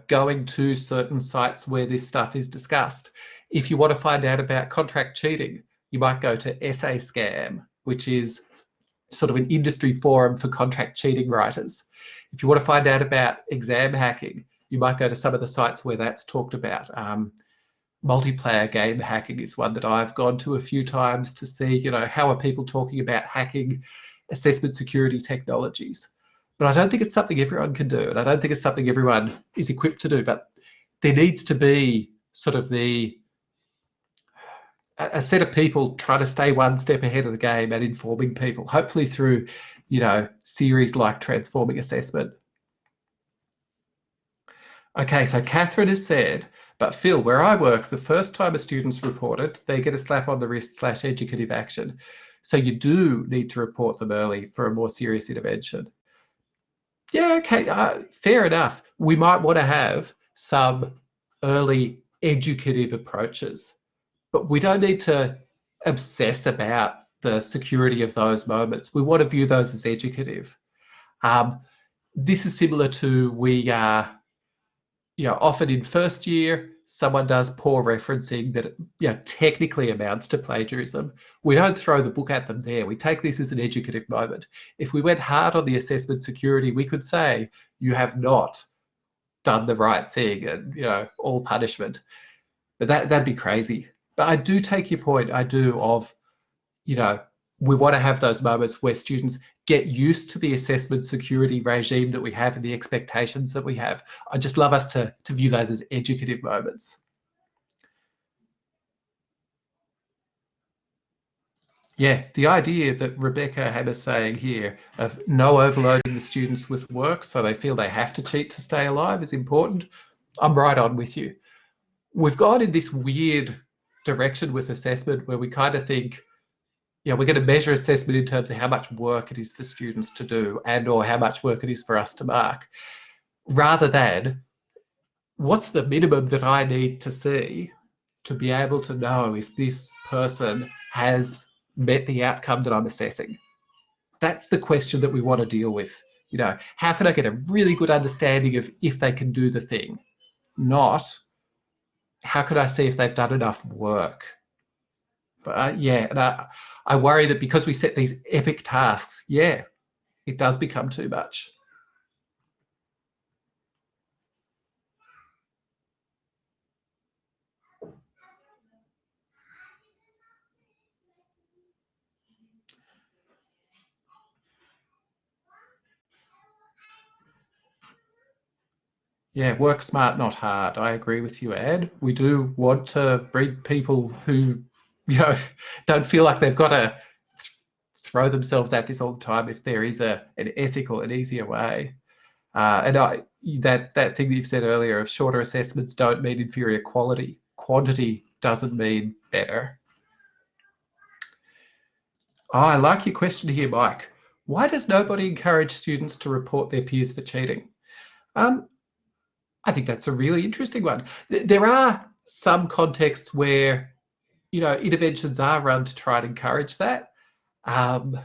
going to certain sites where this stuff is discussed. If you want to find out about contract cheating, you might go to Essay Scam, which is sort of an industry forum for contract cheating writers. If you want to find out about exam hacking, you might go to some of the sites where that's talked about. Multiplayer game hacking is one that I've gone to a few times to see, how are people talking about hacking assessment security technologies. But I don't think it's something everyone can do, and I don't think it's something everyone is equipped to do. But there needs to be sort of a set of people trying to stay one step ahead of the game and informing people, hopefully through, series like Transforming Assessment. Okay, so Catherine has said, but Phil, where I work, the first time a student's reported, they get a slap on the wrist / educative action. So you do need to report them early for a more serious intervention. Yeah, okay, fair enough. We might want to have some early educative approaches, but we don't need to obsess about the security of those moments. We want to view those as educative. This is similar to often in first year, someone does poor referencing that technically amounts to plagiarism. We don't throw the book at them there. We take this as an educative moment. If we went hard on the assessment security, we could say, you have not done the right thing and, all punishment. But that'd be crazy. But I do take your point, I do, of, we want to have those moments where students get used to the assessment security regime that we have and the expectations that we have. I just love us to view those as educative moments. Yeah, the idea that Rebecca Hammer's saying here of no overloading the students with work so they feel they have to cheat to stay alive is important. I'm right on with you. We've gone in this weird direction with assessment where we kind of think, we're going to measure assessment in terms of how much work it is for students to do and or how much work it is for us to mark, rather than what's the minimum that I need to see to be able to know if this person has met the outcome that I'm assessing. That's the question that we want to deal with. How can I get a really good understanding of if they can do the thing? Not how can I see if they've done enough work? But yeah, and I worry that because we set these epic tasks, yeah, it does become too much. Yeah, work smart, not hard. I agree with you, Ed. We do want to breed people who, don't feel like they've got to throw themselves at this all the time if there is an ethical and easier way. And that thing that you've said earlier of shorter assessments don't mean inferior quality. Quantity doesn't mean better. Oh, I like your question here, Mike. Why does nobody encourage students to report their peers for cheating? I think that's a really interesting one. There are some contexts where, interventions are run to try and encourage that. And,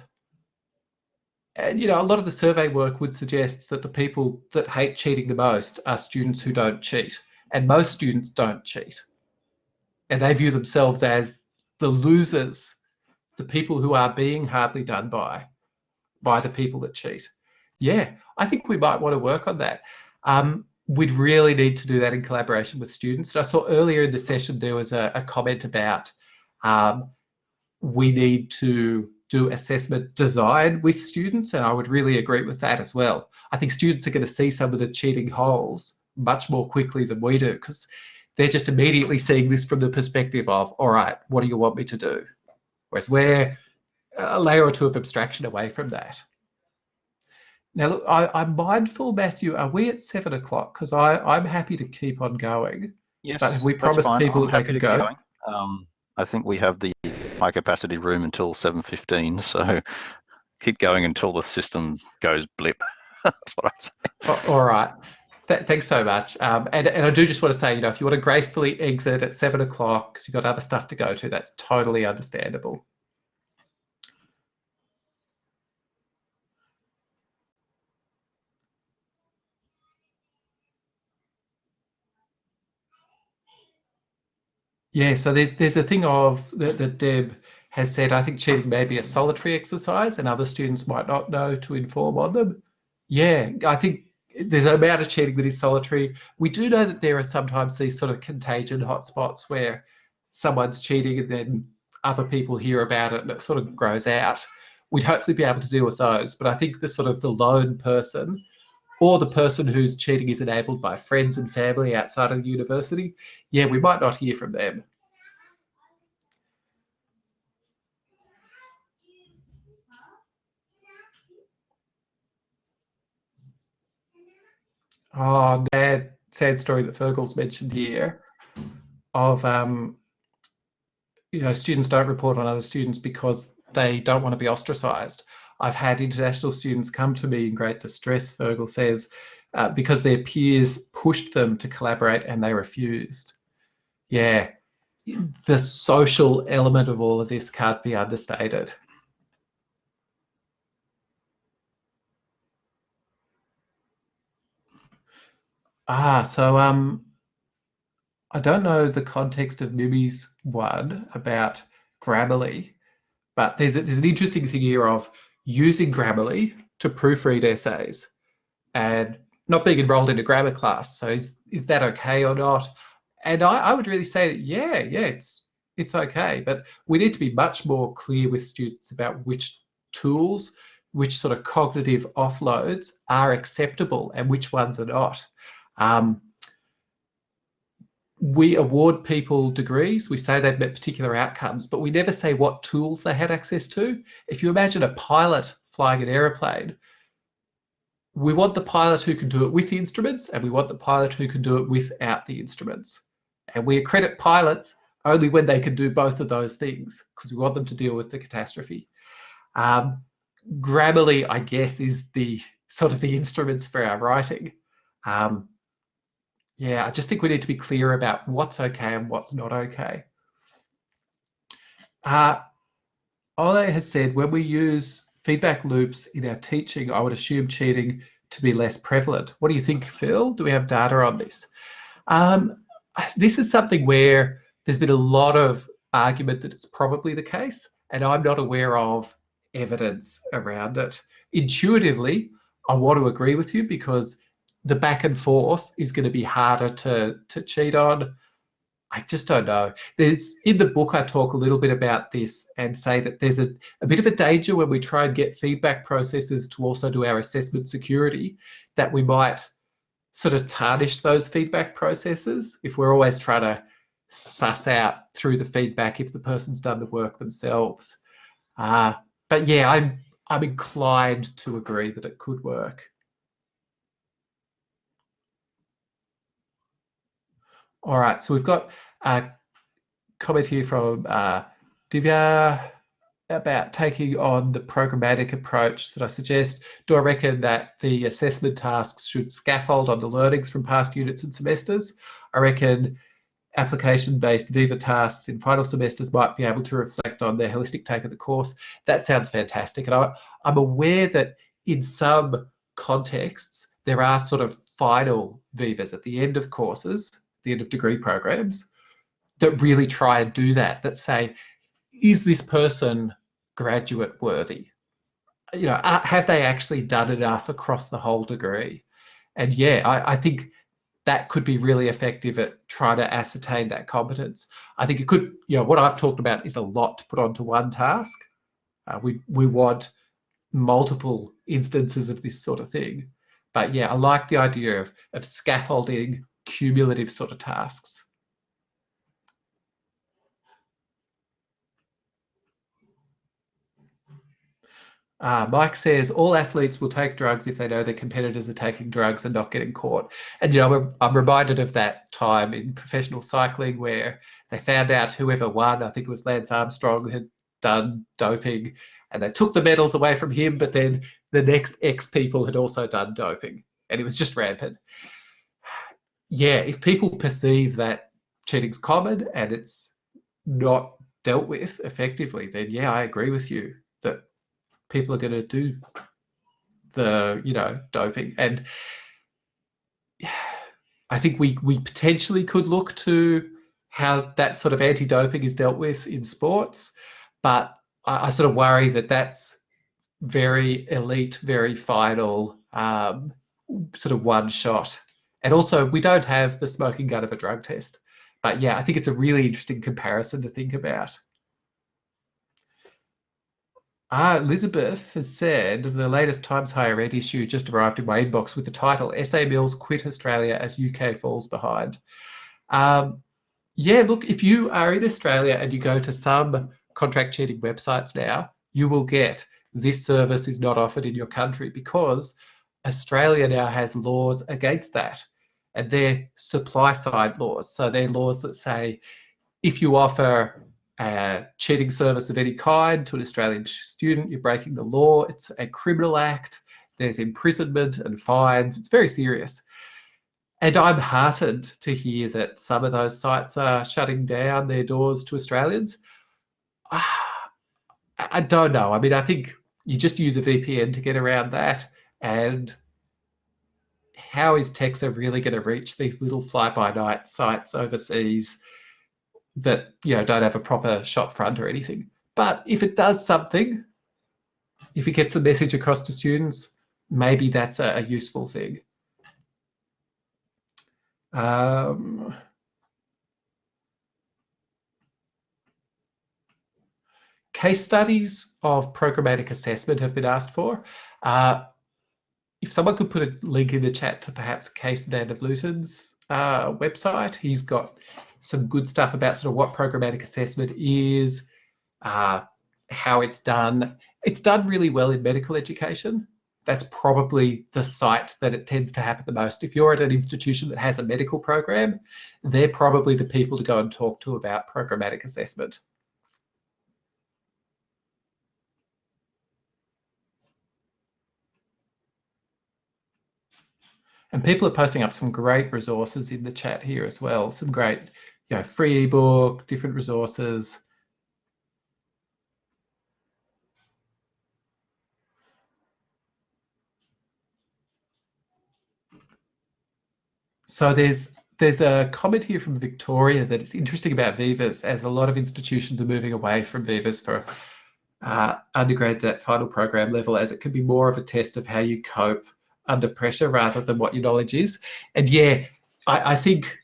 a lot of the survey work would suggest that the people that hate cheating the most are students who don't cheat. And most students don't cheat. And they view themselves as the losers, the people who are being hardly done by the people that cheat. Yeah, I think we might want to work on that. We'd really need to do that in collaboration with students. I saw earlier in the session there was a comment about we need to do assessment design with students, and I would really agree with that as well. I think students are going to see some of the cheating holes much more quickly than we do, because they're just immediately seeing this from the perspective of, all right, what do you want me to do? Whereas we're a layer or two of abstraction away from that. Now, look, I'm mindful, Matthew, are we at 7 o'clock? Because I'm happy to keep on going. Yes, but have we that's promised fine. people I'm that they happy can to go? keep going. I think we have the high capacity room until 7:15, so keep going until the system goes blip. That's what I say. All right. Thanks so much. And I do just want to say, if you want to gracefully exit at 7 o'clock because you've got other stuff to go to, that's totally understandable. Yeah, so there's a thing of that Deb has said, I think cheating may be a solitary exercise and other students might not know to inform on them. Yeah, I think there's an amount of cheating that is solitary. We do know that there are sometimes these sort of contagion hotspots where someone's cheating and then other people hear about it and it sort of grows out. We'd hopefully be able to deal with those, but I think the sort of the lone person or the person whose cheating is enabled by friends and family outside of the university, yeah, we might not hear from them. Oh, that sad story that Fergal's mentioned here of students don't report on other students because they don't want to be ostracized. I've had international students come to me in great distress, Fergal says, because their peers pushed them to collaborate and they refused. Yeah, the social element of all of this can't be understated. So I don't know the context of Mimi's one about Grammarly, but there's an interesting thing here of using Grammarly to proofread essays and not being enrolled in a grammar class. So is that okay or not? And I would really say that yeah, it's okay, but we need to be much more clear with students about which tools, which sort of cognitive offloads are acceptable and which ones are not. We award people degrees, we say they've met particular outcomes, but we never say what tools they had access to. If you imagine a pilot flying an aeroplane, we want the pilot who can do it with the instruments and we want the pilot who can do it without the instruments. And we accredit pilots only when they can do both of those things because we want them to deal with the catastrophe. Grammarly, I guess, is the sort of the instruments for our writing. Yeah, I just think we need to be clear about what's okay and what's not okay. Ole has said, when we use feedback loops in our teaching, I would assume cheating to be less prevalent. What do you think, Phil? Do we have data on this? This is something where there's been a lot of argument that it's probably the case, and I'm not aware of evidence around it. Intuitively, I want to agree with you because the back and forth is going to be harder to cheat on. I just don't know. There's in the book I talk a little bit about this and say that there's a bit of a danger when we try and get feedback processes to also do our assessment security, that we might sort of tarnish those feedback processes if we're always trying to suss out through the feedback if the person's done the work themselves. But yeah, I'm inclined to agree that it could work. All right, so we've got a comment here from Divya about taking on the programmatic approach that I suggest. Do I reckon that the assessment tasks should scaffold on the learnings from past units and semesters? I reckon application-based Viva tasks in final semesters might be able to reflect on their holistic take of the course. That sounds fantastic. And I'm aware that in some contexts, there are sort of final Vivas at the end of courses, the end of degree programs, that really try and do that say, is this person graduate worthy? You know, have they actually done enough across the whole degree? And yeah, I think that could be really effective at trying to ascertain that competence. I think it could, you know, what I've talked about is a lot to put onto one task. We want multiple instances of this sort of thing. But yeah, I like the idea of scaffolding cumulative sort of tasks. Mike says all athletes will take drugs if they know their competitors are taking drugs and not getting caught. And you know, I'm reminded of that time in professional cycling where they found out whoever won, I think it was Lance Armstrong, had done doping, and they took the medals away from him, but then the next X people had also done doping, and it was just rampant. Yeah, if people perceive that cheating's common and it's not dealt with effectively, then yeah, I agree with you that people are going to do the, you know, doping. And I think we potentially could look to how that sort of anti-doping is dealt with in sports, but I sort of worry that that's very elite, very final, sort of one shot. And also, we don't have the smoking gun of a drug test. But yeah, I think it's a really interesting comparison to think about. Elizabeth has said the latest Times Higher Ed issue just arrived in my inbox with the title SA Mills Quit Australia as UK Falls Behind. Yeah, look, if you are in Australia and you go to some contract cheating websites now, you will get this service is not offered in your country because Australia now has laws against that. And they're supply side laws. So they're laws that say if you offer a cheating service of any kind to an Australian student, you're breaking the law. It's a criminal act. There's imprisonment and fines. It's very serious. And I'm heartened to hear that some of those sites are shutting down their doors to Australians. I don't know. I mean, I think you just use a VPN to get around that. And how is Texa really going to reach these little fly-by-night sites overseas that, you know, don't have a proper shop front or anything? But if it does something, if it gets the message across to students, maybe that's a useful thing. Case studies of programmatic assessment have been asked for. If someone could put a link in the chat to perhaps Case van der Vluten's website, he's got some good stuff about sort of what programmatic assessment is, how it's done. It's done really well in medical education. That's probably the site that it tends to happen the most. If you're at an institution that has a medical program, they're probably the people to go and talk to about programmatic assessment. And people are posting up some great resources in the chat here as well. Some great, you know, free ebook, different resources. So there's There's a comment here from Victoria that it's interesting about Vivas, as a lot of institutions are moving away from Vivas for undergrads at final program level, as it can be more of a test of how you cope under pressure rather than what your knowledge is. And yeah, I think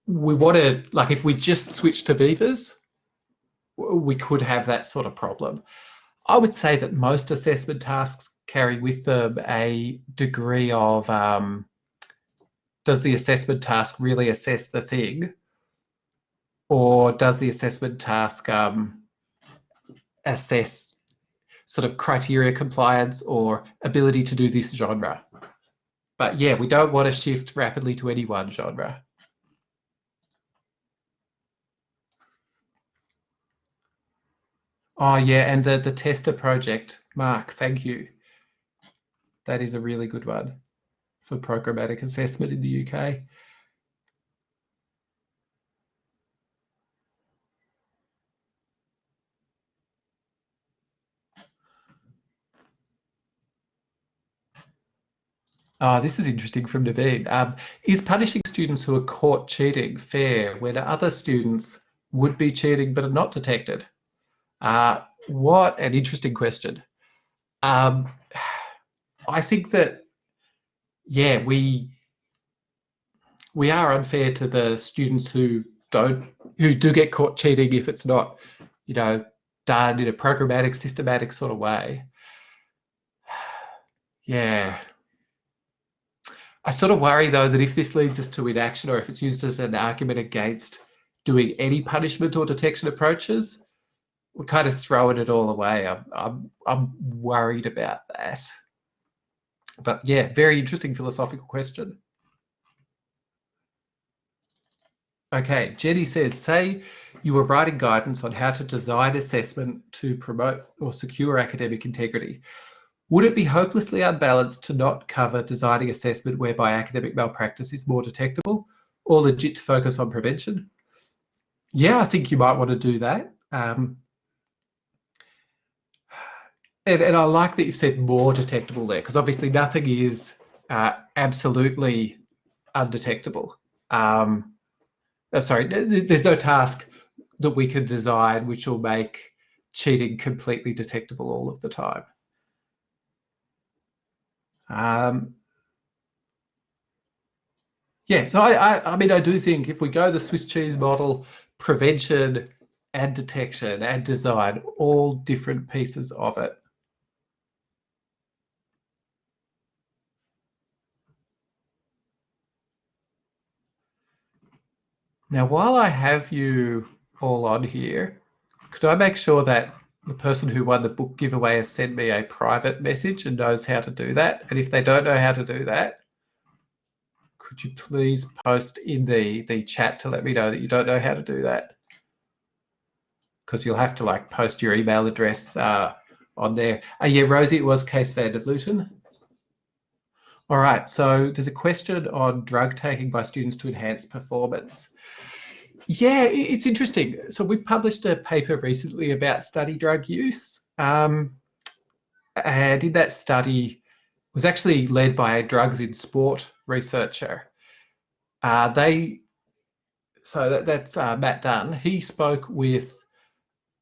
we want to, like, if we just switch to Vivas, we could have that sort of problem. I would say that most assessment tasks carry with them a degree of does the assessment task really assess the thing, or does the assessment task assess sort of criteria compliance or ability to do this genre? But yeah, we don't want to shift rapidly to any one genre. Oh yeah, and the tester project, Mark, thank you. That is a really good one for programmatic assessment in the UK. Oh, this is interesting from Naveen. Is punishing students who are caught cheating fair when other students would be cheating but are not detected? What an interesting question. I think that, yeah, we are unfair to the students who do get caught cheating if it's not, you know, done in a programmatic, systematic sort of way. Yeah. I sort of worry, though, that if this leads us to inaction, or if it's used as an argument against doing any punishment or detection approaches, we're kind of throwing it all away. I'm worried about that. But yeah, very interesting philosophical question. Okay, Jenny says, say you were writing guidance on how to design assessment to promote or secure academic integrity. Would it be hopelessly unbalanced to not cover designing assessment whereby academic malpractice is more detectable, or legit to focus on prevention? Yeah, I think you might want to do that. And I like that you've said more detectable there, because obviously nothing is absolutely undetectable. Sorry, there's no task that we can design which will make cheating completely detectable all of the time. Yeah, so I mean, I do think if we go the Swiss cheese model, prevention and detection and design, all different pieces of it. Now, while I have you all on here, could I make sure that the person who won the book giveaway has sent me a private message and knows how to do that? And if they don't know how to do that, could you please post in the chat to let me know that you don't know how to do that? Because you'll have to like post your email address on there. Yeah, Rosie, it was Case van der Vleuten. All right, so there's a question on drug taking by students to enhance performance. Yeah, it's interesting. So we published a paper recently about study drug use. And in that study, was actually led by a drugs in sport researcher. That's Matt Dunn. He spoke with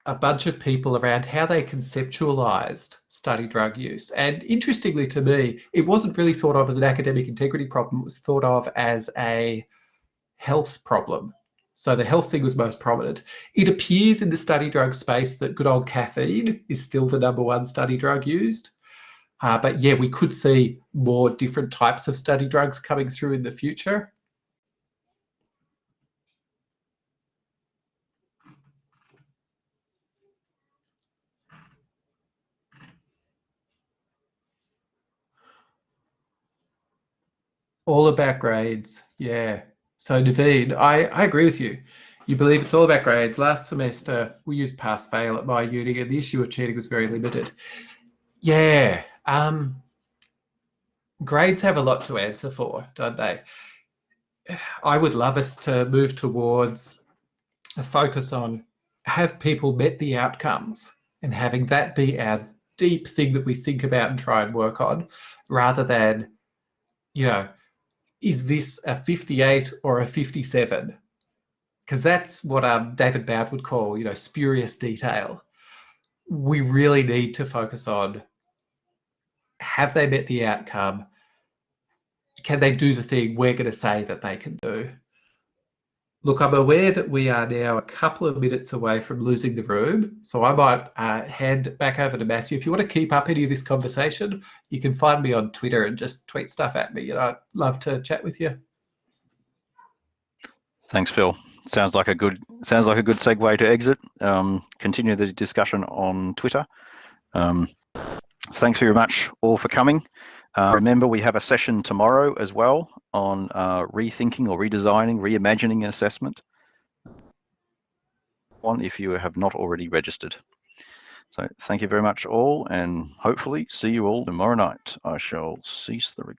a bunch of people around how they conceptualized study drug use. And interestingly to me, it wasn't really thought of as an academic integrity problem. It was thought of as a health problem. So the health thing was most prominent. It appears in the study drug space that good old caffeine is still the #1 study drug used. But yeah, we could see more different types of study drugs coming through in the future. All about grades, yeah. So Naveen, I agree with you. You believe it's all about grades. Last semester, we used pass-fail at my uni, and the issue of cheating was very limited. Yeah, grades have a lot to answer for, don't they? I would love us to move towards a focus on have people met the outcomes and having that be our deep thing that we think about and try and work on, rather than, you know, is this a 58 or a 57? Because that's what David Boud would call, spurious detail. We really need to focus on, have they met the outcome? Can they do the thing we're going to say that they can do? Look, I'm aware that we are now a couple of minutes away from losing the room, so I might hand back over to Matthew. If you want to keep up any of this conversation, you can find me on Twitter and just tweet stuff at me. I'd love to chat with you. Thanks, Phil. Sounds like a good segue to exit. Continue the discussion on Twitter. Thanks very much all for coming. Remember, we have a session tomorrow as well on rethinking or redesigning, reimagining an assessment. If you have not already registered. So thank you very much all, and hopefully see you all tomorrow night. I shall cease the recording.